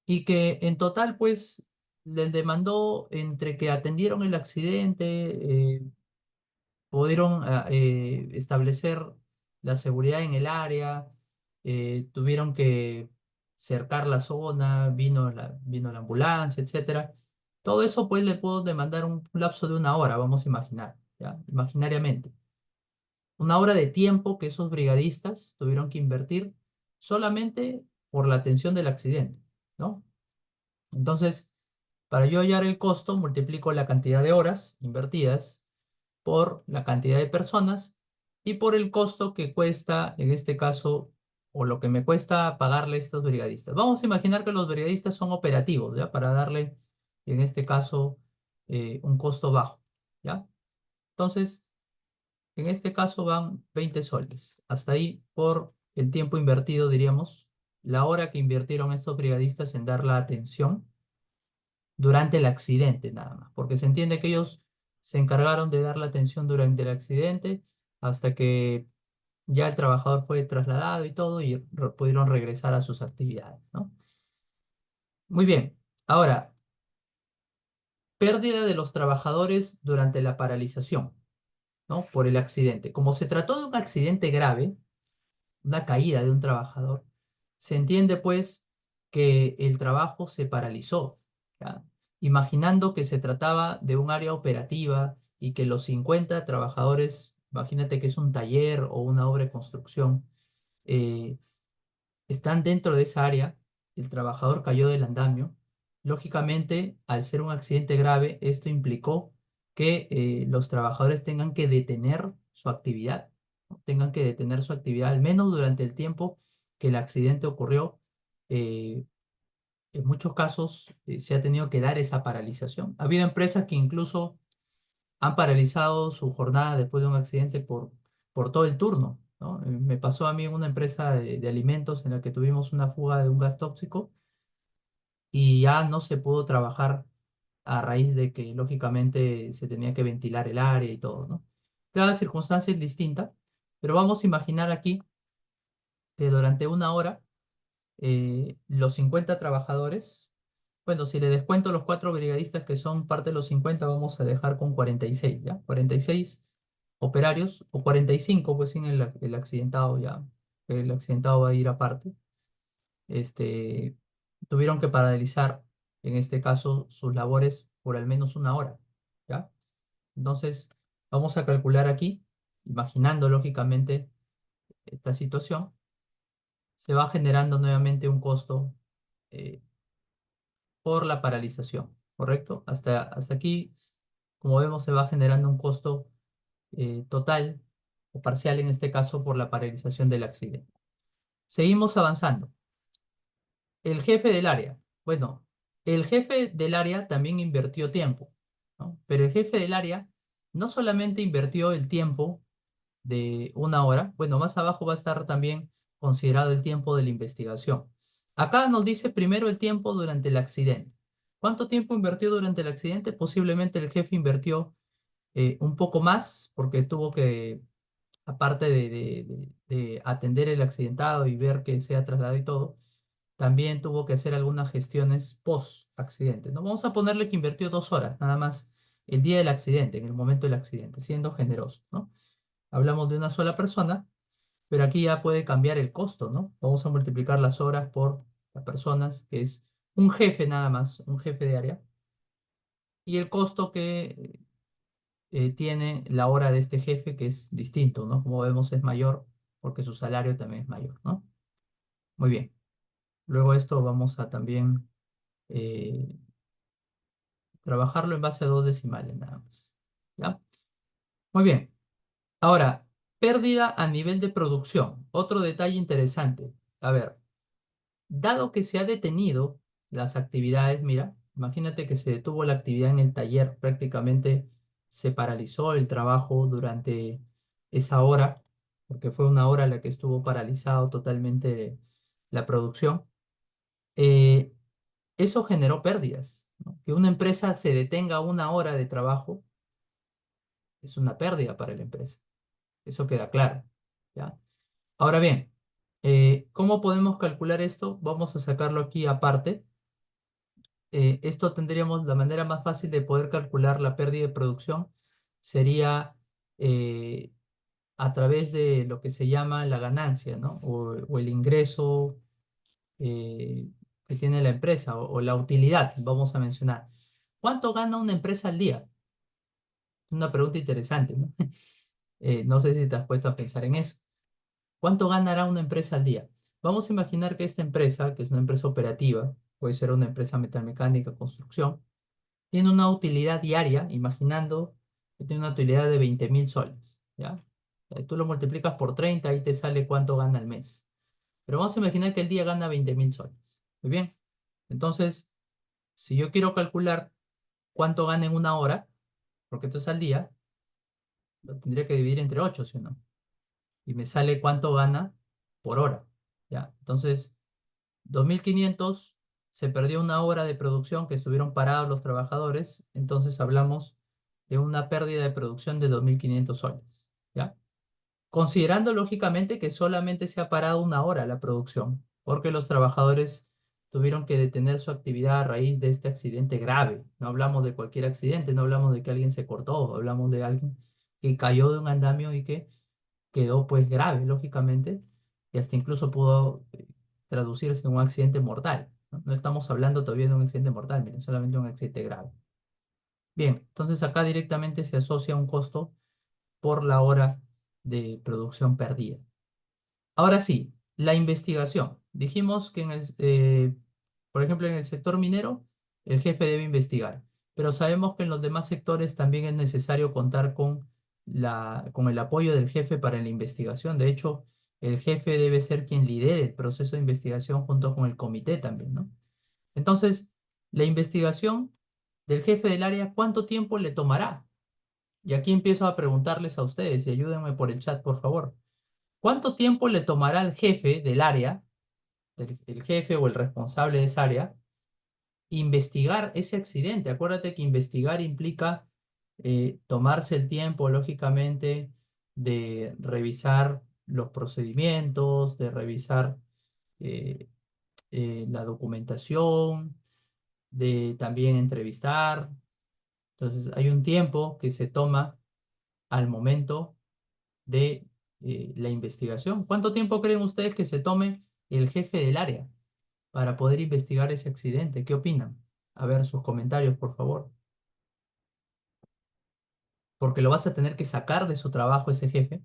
y que en total, pues, les demandó entre que atendieron el accidente, pudieron establecer la seguridad en el área, tuvieron que cercar la zona, vino la ambulancia, etcétera. Todo eso, pues, le puedo demandar un lapso de una hora, vamos a imaginar, ¿ya? Imaginariamente. Una hora de tiempo que esos brigadistas tuvieron que invertir solamente por la atención del accidente, ¿no? Entonces, para yo hallar el costo, multiplico la cantidad de horas invertidas por la cantidad de personas y por el costo que cuesta, en este caso, o lo que me cuesta pagarle a estos brigadistas. Vamos a imaginar que los brigadistas son operativos, ¿ya? Para darle, en este caso, un costo bajo, ¿ya? Entonces, en este caso van 20 soles. Hasta ahí por el tiempo invertido, diríamos, la hora que invirtieron estos brigadistas en dar la atención durante el accidente nada más, porque se entiende que ellos se encargaron de dar la atención durante el accidente hasta que ya el trabajador fue trasladado y todo y pudieron regresar a sus actividades, ¿no? Muy bien. Ahora, pérdida de los trabajadores durante la paralización, ¿no? Por el accidente. Como se trató de un accidente grave, una caída de un trabajador, se entiende pues que el trabajo se paralizó, ¿ya? Imaginando que se trataba de un área operativa y que los 50 trabajadores, imagínate que es un taller o una obra de construcción, eh, están dentro de esa área, el trabajador cayó del andamio. Lógicamente, al ser un accidente grave, esto implicó que los trabajadores tengan que detener su actividad, ¿no? Tengan que detener su actividad al menos durante el tiempo que el accidente ocurrió. Eh, en muchos casos se ha tenido que dar esa paralización. Ha habido empresas que incluso han paralizado su jornada después de un accidente por todo el turno, ¿no? Me pasó a mí en una empresa de alimentos en la que tuvimos una fuga de un gas tóxico y ya no se pudo trabajar a raíz de que lógicamente se tenía que ventilar el área y todo, ¿no? Cada circunstancia es distinta, pero vamos a imaginar aquí que durante una hora los 50 trabajadores, bueno, si le descuento los cuatro brigadistas que son parte de los 50, vamos a dejar con 46, ¿ya? 46 operarios, o 45, pues sin el accidentado ya. El accidentado va a ir aparte. Este, tuvieron que paralizar, en este caso, sus labores por al menos una hora, ¿ya? Entonces, vamos a calcular aquí, imaginando lógicamente esta situación, se va generando nuevamente un costo eh, por la paralización, ¿correcto? Hasta aquí, como vemos, se va generando un costo total o parcial en este caso por la paralización del accidente. Seguimos avanzando. El jefe del área. Bueno, el jefe del área también invirtió tiempo, ¿no? Pero el jefe del área no solamente invirtió el tiempo de una hora, bueno, más abajo va a estar también considerado el tiempo de la investigación. Acá nos dice primero el tiempo durante el accidente. ¿Cuánto tiempo invirtió durante el accidente? Posiblemente el jefe invirtió un poco más porque tuvo que, aparte de atender el accidentado y ver que sea trasladado y todo, también tuvo que hacer algunas gestiones post accidente, ¿no? Vamos a ponerle que invirtió 2 horas, nada más, el día del accidente, en el momento del accidente, siendo generoso, ¿no? Hablamos de una sola persona, pero aquí ya puede cambiar el costo, ¿no? Vamos a multiplicar las horas por las personas, que es un jefe nada más, un jefe de área, y el costo que tiene la hora de este jefe, que es distinto, ¿no? Como vemos es mayor porque su salario también es mayor, ¿no? Muy bien. Luego esto vamos a también eh, trabajarlo en base a dos decimales nada más. ¿Ya? Muy bien. Ahora, pérdida a nivel de producción. Otro detalle interesante. A ver, dado que se ha detenido las actividades, mira, imagínate que se detuvo la actividad en el taller, prácticamente se paralizó el trabajo durante esa hora, porque fue una hora la que estuvo paralizado totalmente la producción. Eh, Eso generó pérdidas, ¿no? Que una empresa se detenga una hora de trabajo es una pérdida para la empresa. Eso queda claro, ¿ya? Ahora bien, ¿cómo podemos calcular esto? Vamos a sacarlo aquí aparte. Esto tendríamos la manera más fácil de poder calcular la pérdida de producción sería eh, a través de lo que se llama la ganancia, ¿no? O el ingreso eh, que tiene la empresa o la utilidad, vamos a mencionar. ¿Cuánto gana una empresa al día? Una pregunta interesante, ¿no? No sé si te has puesto a pensar en eso. ¿Cuánto ganará una empresa al día? Vamos a imaginar que esta empresa, que es una empresa operativa, puede ser una empresa metalmecánica, construcción, tiene una utilidad diaria, imaginando que tiene una utilidad de 20.000 soles, ¿ya? Tú lo multiplicas por 30 y te sale cuánto gana al mes. Pero vamos a imaginar que el día gana 20.000 soles. Muy bien. Entonces, si yo quiero calcular cuánto gana en una hora, porque esto es al día, lo tendría que dividir entre 8, ¿sí o no? Y me sale cuánto gana por hora, ¿ya? Entonces, 2.500 se perdió una hora de producción que estuvieron parados los trabajadores, entonces hablamos de una pérdida de producción de 2.500 soles, ¿ya? Considerando lógicamente que solamente se ha parado una hora la producción, porque los trabajadores tuvieron que detener su actividad a raíz de este accidente grave. No hablamos de cualquier accidente, no hablamos de que alguien se cortó, hablamos de alguien que cayó de un andamio y que quedó pues grave, lógicamente, y hasta incluso pudo traducirse en un accidente mortal. ¿No? No estamos hablando todavía de un accidente mortal, miren, solamente un accidente grave. Bien, entonces acá directamente se asocia un costo por la hora de producción perdida. Ahora sí, la investigación. Dijimos que por ejemplo, en el sector minero, el jefe debe investigar, pero sabemos que en los demás sectores también es necesario contar con el apoyo del jefe para la investigación. De hecho, el jefe debe ser quien lidere el proceso de investigación junto con el comité también, ¿no? Entonces, la investigación del jefe del área, ¿cuánto tiempo le tomará? Y aquí empiezo a preguntarles a ustedes y ayúdenme por el chat, por favor. ¿Cuánto tiempo le tomará al jefe del área, el jefe o el responsable de esa área, investigar ese accidente? Acuérdate que investigar implica tomarse el tiempo, lógicamente, de revisar los procedimientos, de revisar eh, la documentación, de también entrevistar. Entonces, hay un tiempo que se toma al momento de la investigación. ¿Cuánto tiempo creen ustedes que se tome el jefe del área para poder investigar ese accidente? ¿Qué opinan? A ver sus comentarios, por favor. Porque lo vas a tener que sacar de su trabajo ese jefe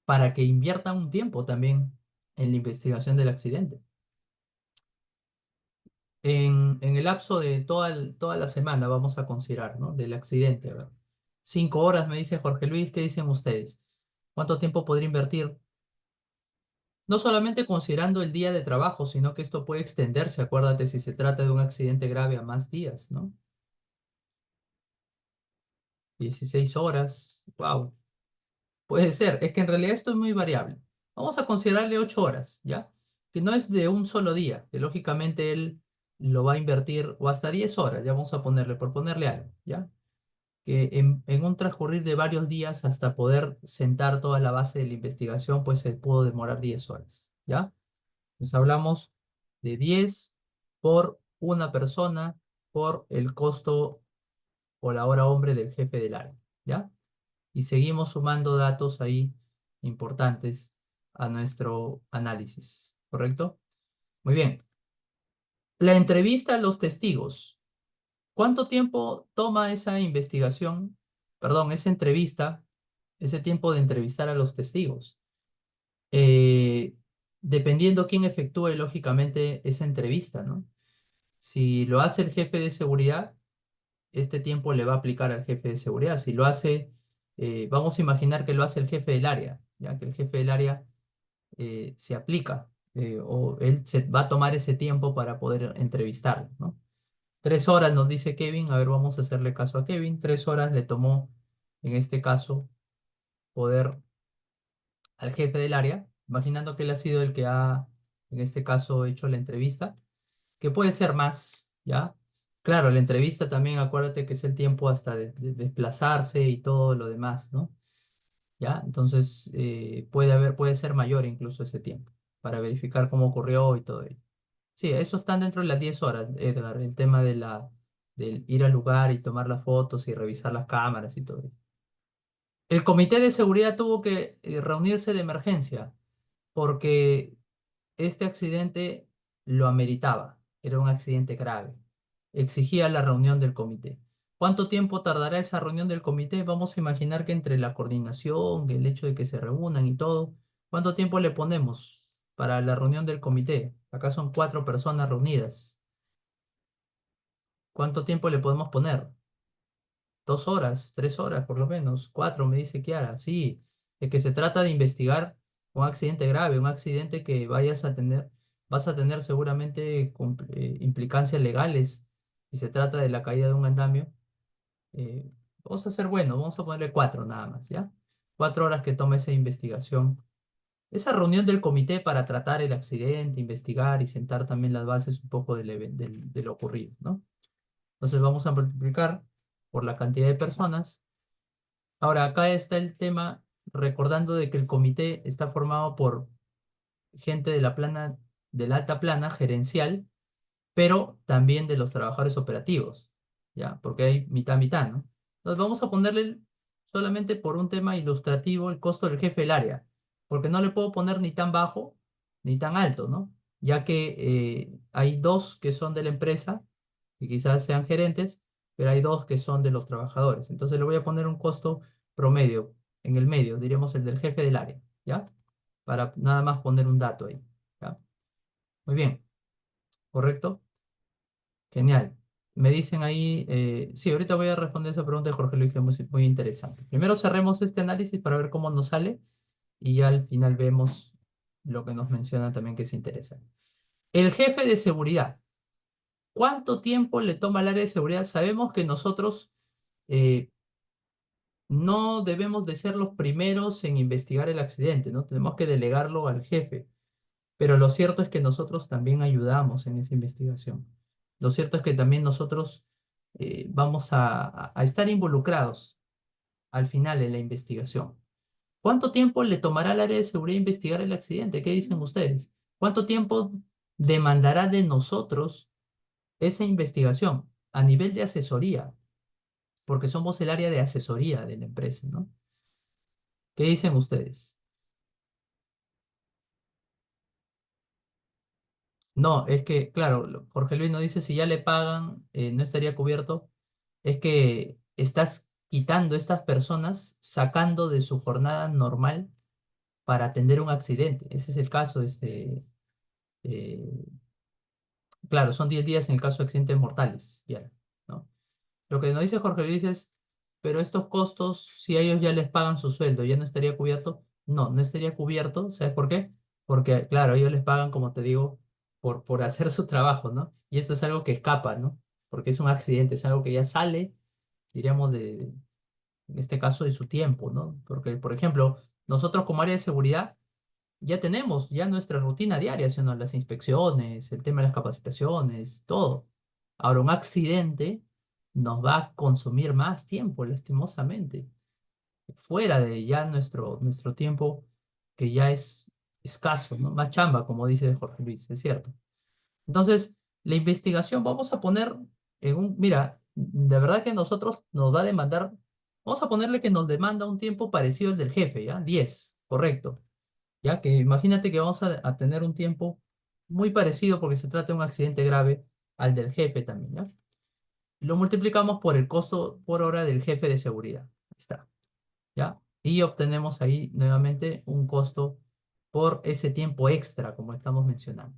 para que invierta un tiempo también en la investigación del accidente. En el lapso de toda la semana vamos a considerar, ¿no? Del accidente. A ver. 5 horas, me dice Jorge Luis. ¿Qué dicen ustedes? ¿Cuánto tiempo podría invertir? No solamente considerando el día de trabajo, sino que esto puede extenderse, acuérdate, si se trata de un accidente grave a más días, ¿no? 16 horas, wow, puede ser, es que en realidad esto es muy variable. Vamos a considerarle 8 horas, ¿ya? Que no es de un solo día, que lógicamente él lo va a invertir, o hasta 10 horas, ya vamos a ponerle, por ponerle algo, ¿ya? Que en un transcurrir de varios días hasta poder sentar toda la base de la investigación, pues se pudo demorar 10 horas, ¿ya? Entonces hablamos de 10 por una persona por el costo o la hora hombre del jefe del área, ¿ya? Y seguimos sumando datos ahí importantes a nuestro análisis, ¿correcto? Muy bien. La entrevista a los testigos. ¿Cuánto tiempo toma esa investigación? Perdón, esa entrevista, ese tiempo de entrevistar a los testigos. Eh, Dependiendo quién efectúe lógicamente esa entrevista, ¿no? Si lo hace el jefe de seguridad, este tiempo le va a aplicar al jefe de seguridad. Si lo hace, vamos a imaginar que lo hace el jefe del área, ya que el jefe del área se aplica o él se va a tomar ese tiempo para poder entrevistarlo, ¿no? 3 horas nos dice Kevin, a ver, vamos a hacerle caso a Kevin. 3 horas le tomó, en este caso, poder al jefe del área, imaginando que él ha sido el que ha, en este caso, hecho la entrevista, que puede ser más, ¿ya? Claro, la entrevista también, acuérdate que es el tiempo hasta de desplazarse y todo lo demás, ¿no? ¿Ya? Entonces, puede ser mayor incluso ese tiempo para verificar cómo ocurrió y todo ello. Sí, eso están dentro de las 10 horas, Edgar, el tema del ir al lugar y tomar las fotos y revisar las cámaras y todo ello. El comité de seguridad tuvo que reunirse de emergencia porque este accidente lo ameritaba, era un accidente grave, exigía la reunión del comité. ¿Cuánto tiempo tardará esa reunión del comité? Vamos a imaginar que entre la coordinación, el hecho de que se reúnan y todo, ¿cuánto tiempo le ponemos para la reunión del comité? Acá son 4 personas reunidas. ¿Cuánto tiempo le podemos poner? 2 horas, 3 horas por lo menos, 4, me dice Kiara. Sí, es que se trata de investigar un accidente grave, un accidente que vas a tener seguramente implicancias legales. Si se trata de la caída de un andamio, eh, vamos a ser buenos, vamos a ponerle 4 nada más, ¿ya? 4 horas que toma esa investigación. Esa reunión del comité para tratar el accidente, investigar y sentar también las bases un poco de lo ocurrido, ¿no? Entonces vamos a multiplicar por la cantidad de personas. Ahora, acá está el tema, recordando de que el comité está formado por gente de la alta plana gerencial, pero también de los trabajadores operativos, ¿ya? Porque hay mitad, mitad, ¿no? Entonces vamos a ponerle solamente por un tema ilustrativo el costo del jefe del área, porque no le puedo poner ni tan bajo ni tan alto, ¿no? Ya que hay dos que son de la empresa y quizás sean gerentes, pero hay dos que son de los trabajadores. Entonces le voy a poner un costo promedio en el medio, diríamos el del jefe del área, ¿ya? Para nada más poner un dato ahí, ¿ya? Muy bien, ¿correcto? Genial. Me dicen ahí, sí, ahorita voy a responder esa pregunta de Jorge Luis, que es muy, muy interesante. Primero cerremos este análisis para ver cómo nos sale y ya al final vemos lo que nos menciona también que es interesante. El jefe de seguridad. ¿Cuánto tiempo le toma al área de seguridad? Sabemos que nosotros eh, no debemos de ser los primeros en investigar el accidente, ¿no? Tenemos que delegarlo al jefe. Pero lo cierto es que nosotros también ayudamos en esa investigación. Lo cierto es que también nosotros vamos a estar involucrados al final en la investigación. ¿Cuánto tiempo le tomará al área de seguridad investigar el accidente? ¿Qué dicen ustedes? ¿Cuánto tiempo demandará de nosotros esa investigación a nivel de asesoría? Porque somos el área de asesoría de la empresa, ¿no? ¿Qué dicen ustedes? No, es que, claro, Jorge Luis nos dice si ya le pagan, no estaría cubierto. Es que estás quitando a estas personas, sacando de su jornada normal para atender un accidente. Ese es el caso, eh, claro, son 10 días en el caso de accidentes mortales, ya, ¿no? Lo que nos dice Jorge Luis es, pero estos costos, si a ellos ya les pagan su sueldo, ¿ya no estaría cubierto? No, no estaría cubierto, ¿sabes por qué? Porque, claro, ellos les pagan, como te digo, por hacer su trabajo, ¿no? Y eso es algo que escapa, ¿no? Porque es un accidente, es algo que ya sale, diríamos, en este caso, de su tiempo, ¿no? Porque, por ejemplo, nosotros como área de seguridad ya tenemos ya nuestra rutina diaria, ¿sí o no? Las inspecciones, el tema de las capacitaciones, todo. Ahora, un accidente nos va a consumir más tiempo, lastimosamente, fuera de ya nuestro tiempo, que ya es escaso, ¿no? Más chamba, como dice Jorge Luis, es cierto. Entonces, la investigación vamos a poner mira, de verdad que nosotros nos va a demandar, vamos a ponerle que nos demanda un tiempo parecido al del jefe, ¿ya? 10, correcto. Ya que imagínate que vamos a tener un tiempo muy parecido porque se trata de un accidente grave al del jefe también, ¿ya? Lo multiplicamos por el costo por hora del jefe de seguridad. Ahí está, ¿ya? Y obtenemos ahí nuevamente un costo por ese tiempo extra, como estamos mencionando.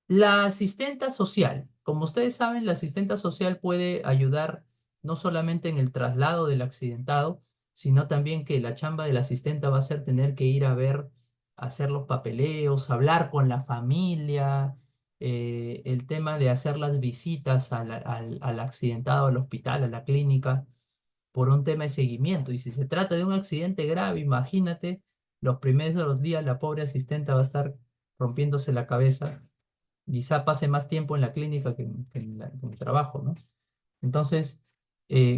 La asistenta social. Como ustedes saben, la asistenta social puede ayudar no solamente en el traslado del accidentado, sino también que la chamba del asistente va a ser tener que ir a ver, hacer los papeleos, hablar con la familia, el tema de hacer las visitas al accidentado, al hospital, a la clínica, por un tema de seguimiento. Y si se trata de un accidente grave, imagínate, los primeros días la pobre asistenta va a estar rompiéndose la cabeza, quizá pase más tiempo en la clínica que en el trabajo, ¿no? Entonces,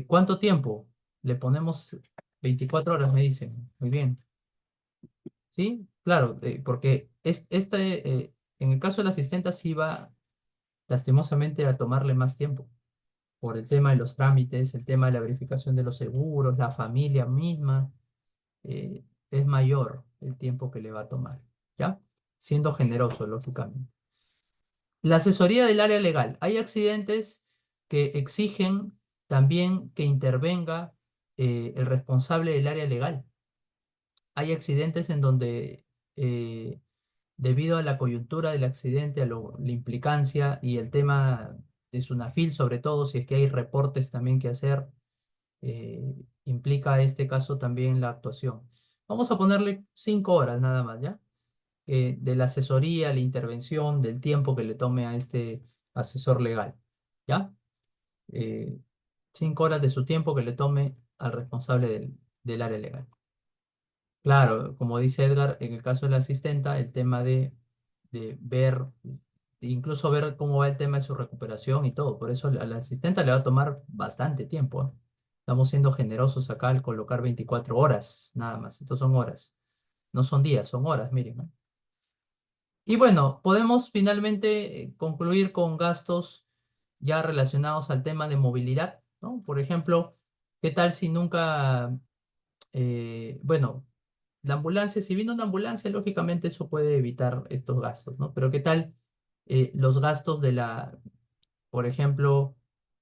¿cuánto tiempo? Le ponemos 24 horas, me dicen. Muy bien. ¿Sí? Claro, porque en el caso de la asistenta sí va lastimosamente a tomarle más tiempo por el tema de los trámites, el tema de la verificación de los seguros, la familia misma, es mayor el tiempo que le va a tomar, ¿ya? Siendo generoso, lógicamente. La asesoría del área legal. Hay accidentes que exigen también que intervenga el responsable del área legal. Hay accidentes en donde, debido a la coyuntura del accidente, la implicancia y el tema de SUNAFIL, sobre todo, si es que hay reportes también que hacer, eh, implica este caso también la actuación. Vamos a ponerle 5 horas nada más, ¿ya? De la asesoría, la intervención, del tiempo que le tome a este asesor legal, ¿ya? Eh, 5 horas de su tiempo que le tome al responsable del área legal. Claro, como dice Edgar, en el caso de la asistenta, el tema de ver, incluso ver cómo va el tema de su recuperación y todo. Por eso a la asistenta le va a tomar bastante tiempo, ¿eh? Estamos siendo generosos acá al colocar 24 horas, nada más. Estos son horas, no son días, son horas, miren, ¿no? Y bueno, podemos finalmente concluir con gastos ya relacionados al tema de movilidad, ¿no? Por ejemplo, ¿qué tal si nunca, bueno, la ambulancia, si viene una ambulancia, lógicamente eso puede evitar estos gastos, ¿no? Pero ¿qué tal los gastos por ejemplo,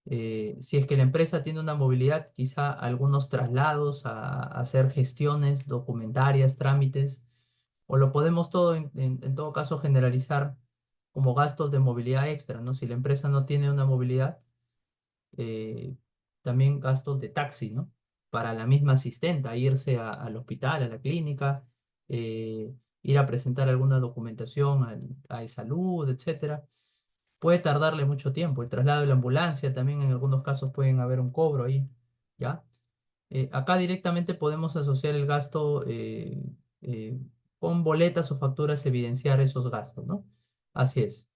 si es que la empresa tiene una movilidad, quizá algunos traslados a hacer gestiones documentarias, trámites, o lo podemos todo, en todo caso, generalizar como gastos de movilidad extra, ¿no? Si la empresa no tiene una movilidad, eh, también gastos de taxi, ¿no? Para la misma asistenta, irse al hospital, a la clínica, ir a presentar alguna documentación a salud, etcétera. Puede tardarle mucho tiempo. El traslado de la ambulancia también en algunos casos pueden haber un cobro ahí, ¿ya? Acá directamente podemos asociar el gasto eh, con boletas o facturas, evidenciar esos gastos, ¿no? Así es.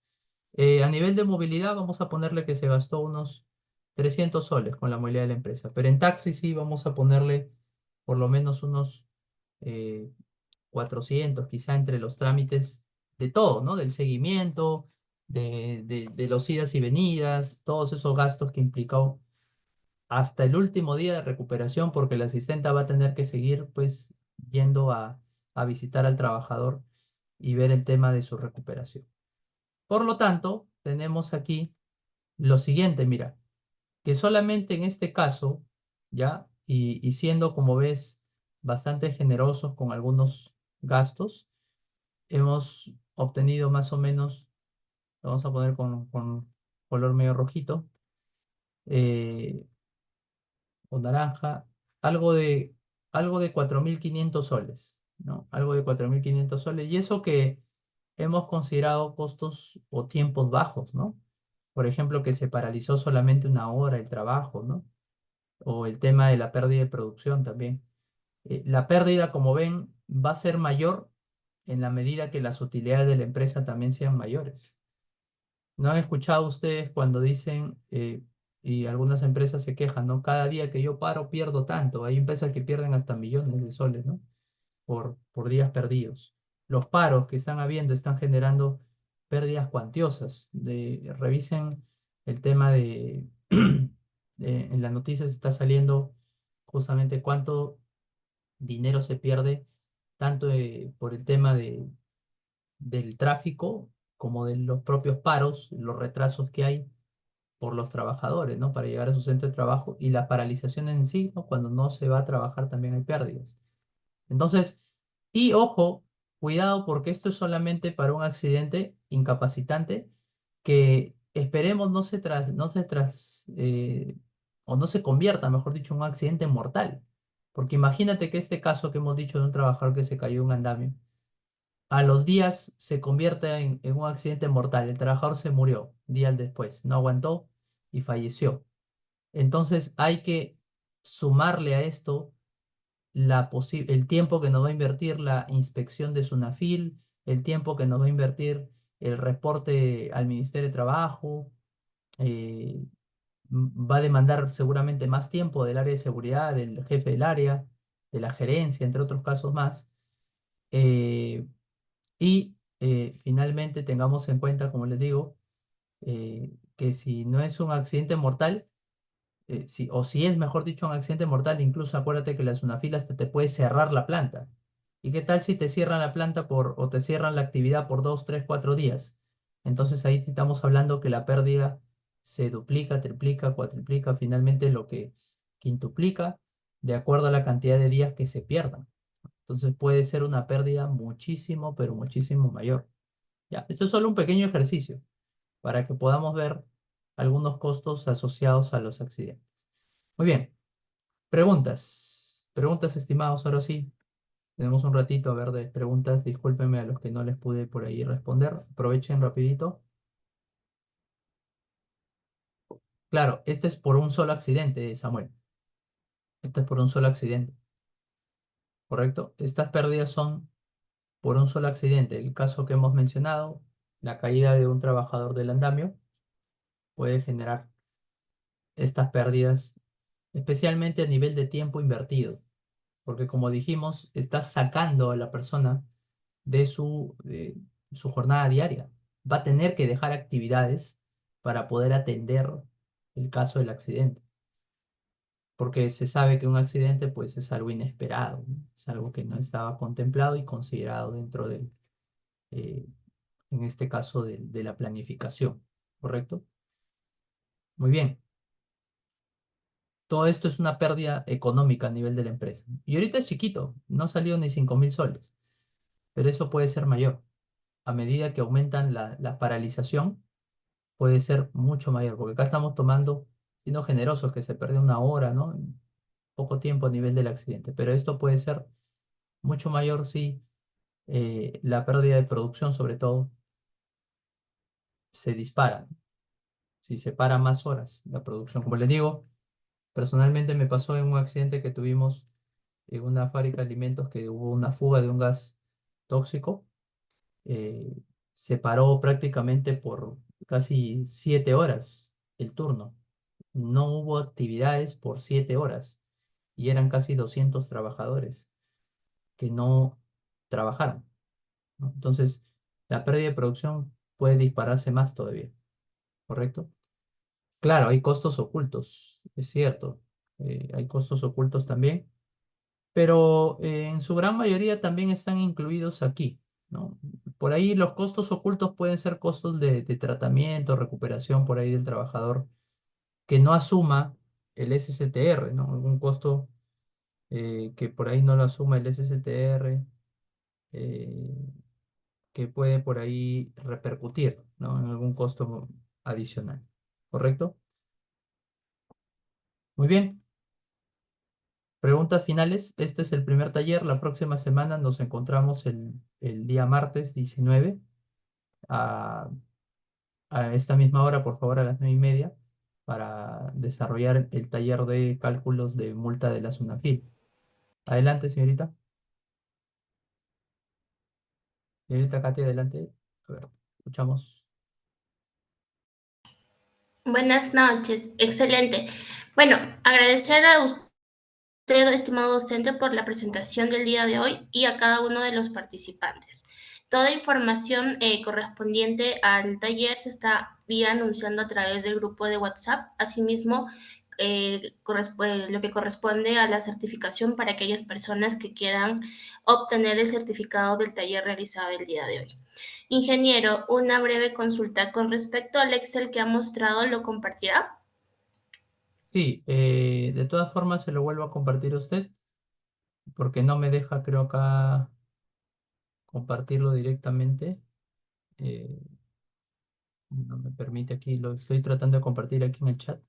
A nivel de movilidad, vamos a ponerle que se gastó unos 300 soles con la movilidad de la empresa, pero en taxi sí vamos a ponerle por lo menos unos eh, 400, quizá entre los trámites de todo, ¿no? Del seguimiento, de los idas y venidas, todos esos gastos que implicó hasta el último día de recuperación, porque la asistenta va a tener que seguir, pues, yendo a visitar al trabajador y ver el tema de su recuperación. Por lo tanto, tenemos aquí lo siguiente, mira, que solamente en este caso, ¿ya? Y siendo, como ves, bastante generosos con algunos gastos, hemos obtenido más o menos, lo vamos a poner con color medio rojito, eh, o naranja, algo de, algo de 4.500 soles, ¿no? Algo de 4.500 soles. Y eso que hemos considerado costos o tiempos bajos, ¿no? Por ejemplo, que se paralizó solamente una hora el trabajo, ¿no? O el tema de la pérdida de producción también. La pérdida, como ven, va a ser mayor en la medida que las utilidades de la empresa también sean mayores. ¿No han escuchado ustedes cuando dicen, y algunas empresas se quejan, ¿no? Cada día que yo paro pierdo tanto. Hay empresas que pierden hasta millones de soles, ¿no? Por días perdidos. Los paros que están habiendo están generando pérdidas cuantiosas. Revisen el tema en las noticias está saliendo justamente cuánto dinero se pierde, tanto por el tema del tráfico como de los propios paros, los retrasos que hay por los trabajadores, ¿no? Para llegar a su centro de trabajo y la paralización en sí, ¿no? Cuando no se va a trabajar también hay pérdidas. Entonces, y ojo, cuidado porque esto es solamente para un accidente incapacitante que esperemos o no se convierta, mejor dicho, en un accidente mortal. Porque imagínate que este caso que hemos dicho de un trabajador que se cayó en un andamio, a los días se convierte en un accidente mortal. El trabajador se murió días después, no aguantó y falleció. Entonces hay que sumarle a esto el tiempo que nos va a invertir la inspección de Sunafil, el tiempo que nos va a invertir el reporte al Ministerio de Trabajo, eh, va a demandar seguramente más tiempo del área de seguridad, del jefe del área, de la gerencia, entre otros casos más. Eh, Finalmente tengamos en cuenta, como les digo, que si no es un accidente mortal, o si es, mejor dicho, un accidente mortal, incluso acuérdate que la Sunafil hasta te puede cerrar la planta. ¿Y qué tal si te cierran la planta o te cierran la actividad por 2, 3, 4 días? Entonces ahí sí estamos hablando que la pérdida se duplica, triplica, cuatriplica, finalmente lo que quintuplica de acuerdo a la cantidad de días que se pierdan. Entonces puede ser una pérdida muchísimo, pero muchísimo mayor. Ya, esto es solo un pequeño ejercicio para que podamos ver algunos costos asociados a los accidentes. Muy bien, preguntas. Preguntas, estimados, ahora sí. Tenemos un ratito a ver de preguntas. Discúlpenme a los que no les pude por ahí responder. Aprovechen rapidito. Claro, este es por un solo accidente, Samuel. Este es por un solo accidente, ¿correcto? Estas pérdidas son por un solo accidente. El caso que hemos mencionado, la caída de un trabajador del andamio, puede generar estas pérdidas, especialmente a nivel de tiempo invertido, porque como dijimos, estás sacando a la persona de su jornada diaria. Va a tener que dejar actividades para poder atender el caso del accidente, porque se sabe que un accidente pues es algo inesperado, ¿no? Es algo que no estaba contemplado y considerado dentro eh, en este caso, de la planificación, ¿correcto? Muy bien. Todo esto es una pérdida económica a nivel de la empresa. Y ahorita es chiquito, no salió ni 5.000 soles, pero eso puede ser mayor. A medida que aumentan la paralización, puede ser mucho mayor, porque acá estamos tomando, siendo generosos, que se perdió una hora, ¿no? En poco tiempo a nivel del accidente, pero esto puede ser mucho mayor si la pérdida de producción, sobre todo, se dispara, si se para más horas la producción. Como les digo, personalmente me pasó en un accidente que tuvimos en una fábrica de alimentos que hubo una fuga de un gas tóxico. eh, Se paró prácticamente por casi 7 horas el turno. No hubo actividades por 7 horas y eran casi 200 trabajadores que no trabajaron, ¿no? Entonces, la pérdida de producción puede dispararse más todavía, ¿correcto? Claro, hay costos ocultos, es cierto. Hay costos ocultos también, pero en su gran mayoría también están incluidos aquí, ¿no? Por ahí los costos ocultos pueden ser costos de tratamiento, recuperación por ahí del trabajador que no asuma el SSTR, ¿no? Algún costo que por ahí no lo asuma el SSTR, eh, que puede por ahí repercutir, ¿no? En algún costo adicional, ¿correcto? Muy bien. Preguntas finales. Este es el primer taller. La próxima semana nos encontramos el día martes 19 a, a esta misma hora, por favor, a las 9:30, para desarrollar el taller de cálculos de multa de la SUNAFIL. Adelante, señorita. Señorita Katy, adelante. A ver, escuchamos. Buenas noches, excelente. Bueno, agradecer a usted, estimado docente, por la presentación del día de hoy y a cada uno de los participantes. Toda información correspondiente al taller se está vía anunciando a través del grupo de WhatsApp. Asimismo, lo que corresponde a la certificación para aquellas personas que quieran obtener el certificado del taller realizado el día de hoy. Ingeniero, una breve consulta con respecto al Excel que ha mostrado, ¿lo compartirá? Sí, de todas formas se lo vuelvo a compartir a usted porque no me deja, creo acá, compartirlo directamente. eh, no me permite aquí, lo estoy tratando de compartir aquí en el chat.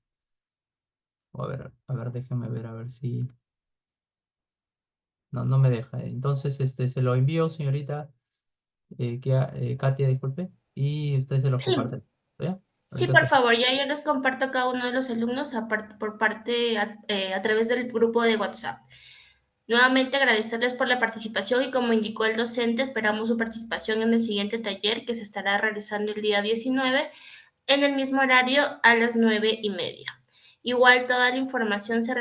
A ver, déjeme ver, a ver si... No, no me deja. Entonces, se lo envío, señorita Katia, disculpe, y usted se los Sí, comparte. ¿Ya? sí, Ahorita por se... favor, ya yo les comparto a cada uno de los alumnos por parte a través del grupo de WhatsApp. Nuevamente agradecerles por la participación y como indicó el docente, esperamos su participación en el siguiente taller que se estará realizando el día 19 en el mismo horario a las 9:30. Igual toda la información se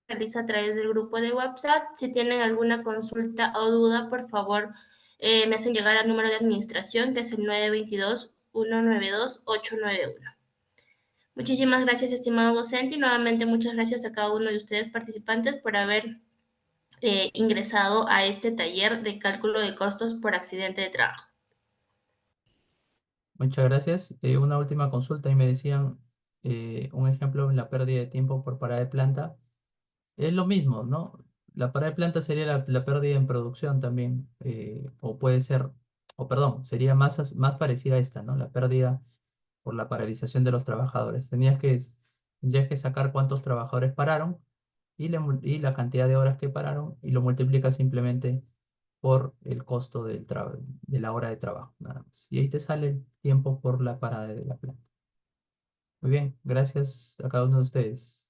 realiza a través del grupo de WhatsApp. Si tienen alguna consulta o duda, por favor, me hacen llegar al número de administración que es el 922-192-891. Muchísimas gracias, estimado docente, y nuevamente muchas gracias a cada uno de ustedes participantes por haber ingresado a este taller de cálculo de costos por accidente de trabajo. Muchas gracias. Una última consulta y me decían un ejemplo en la pérdida de tiempo por parada de planta. Es lo mismo, ¿no? La parada de planta sería la pérdida en producción también, o puede ser, o perdón, sería más parecida a esta, ¿no? La pérdida por la paralización de los trabajadores. Tendrías que sacar cuántos trabajadores pararon y la cantidad de horas que pararon y lo multiplicas simplemente por el costo de la hora de trabajo, nada más. Y ahí te sale el tiempo por la parada de la planta. Muy bien, gracias a cada uno de ustedes.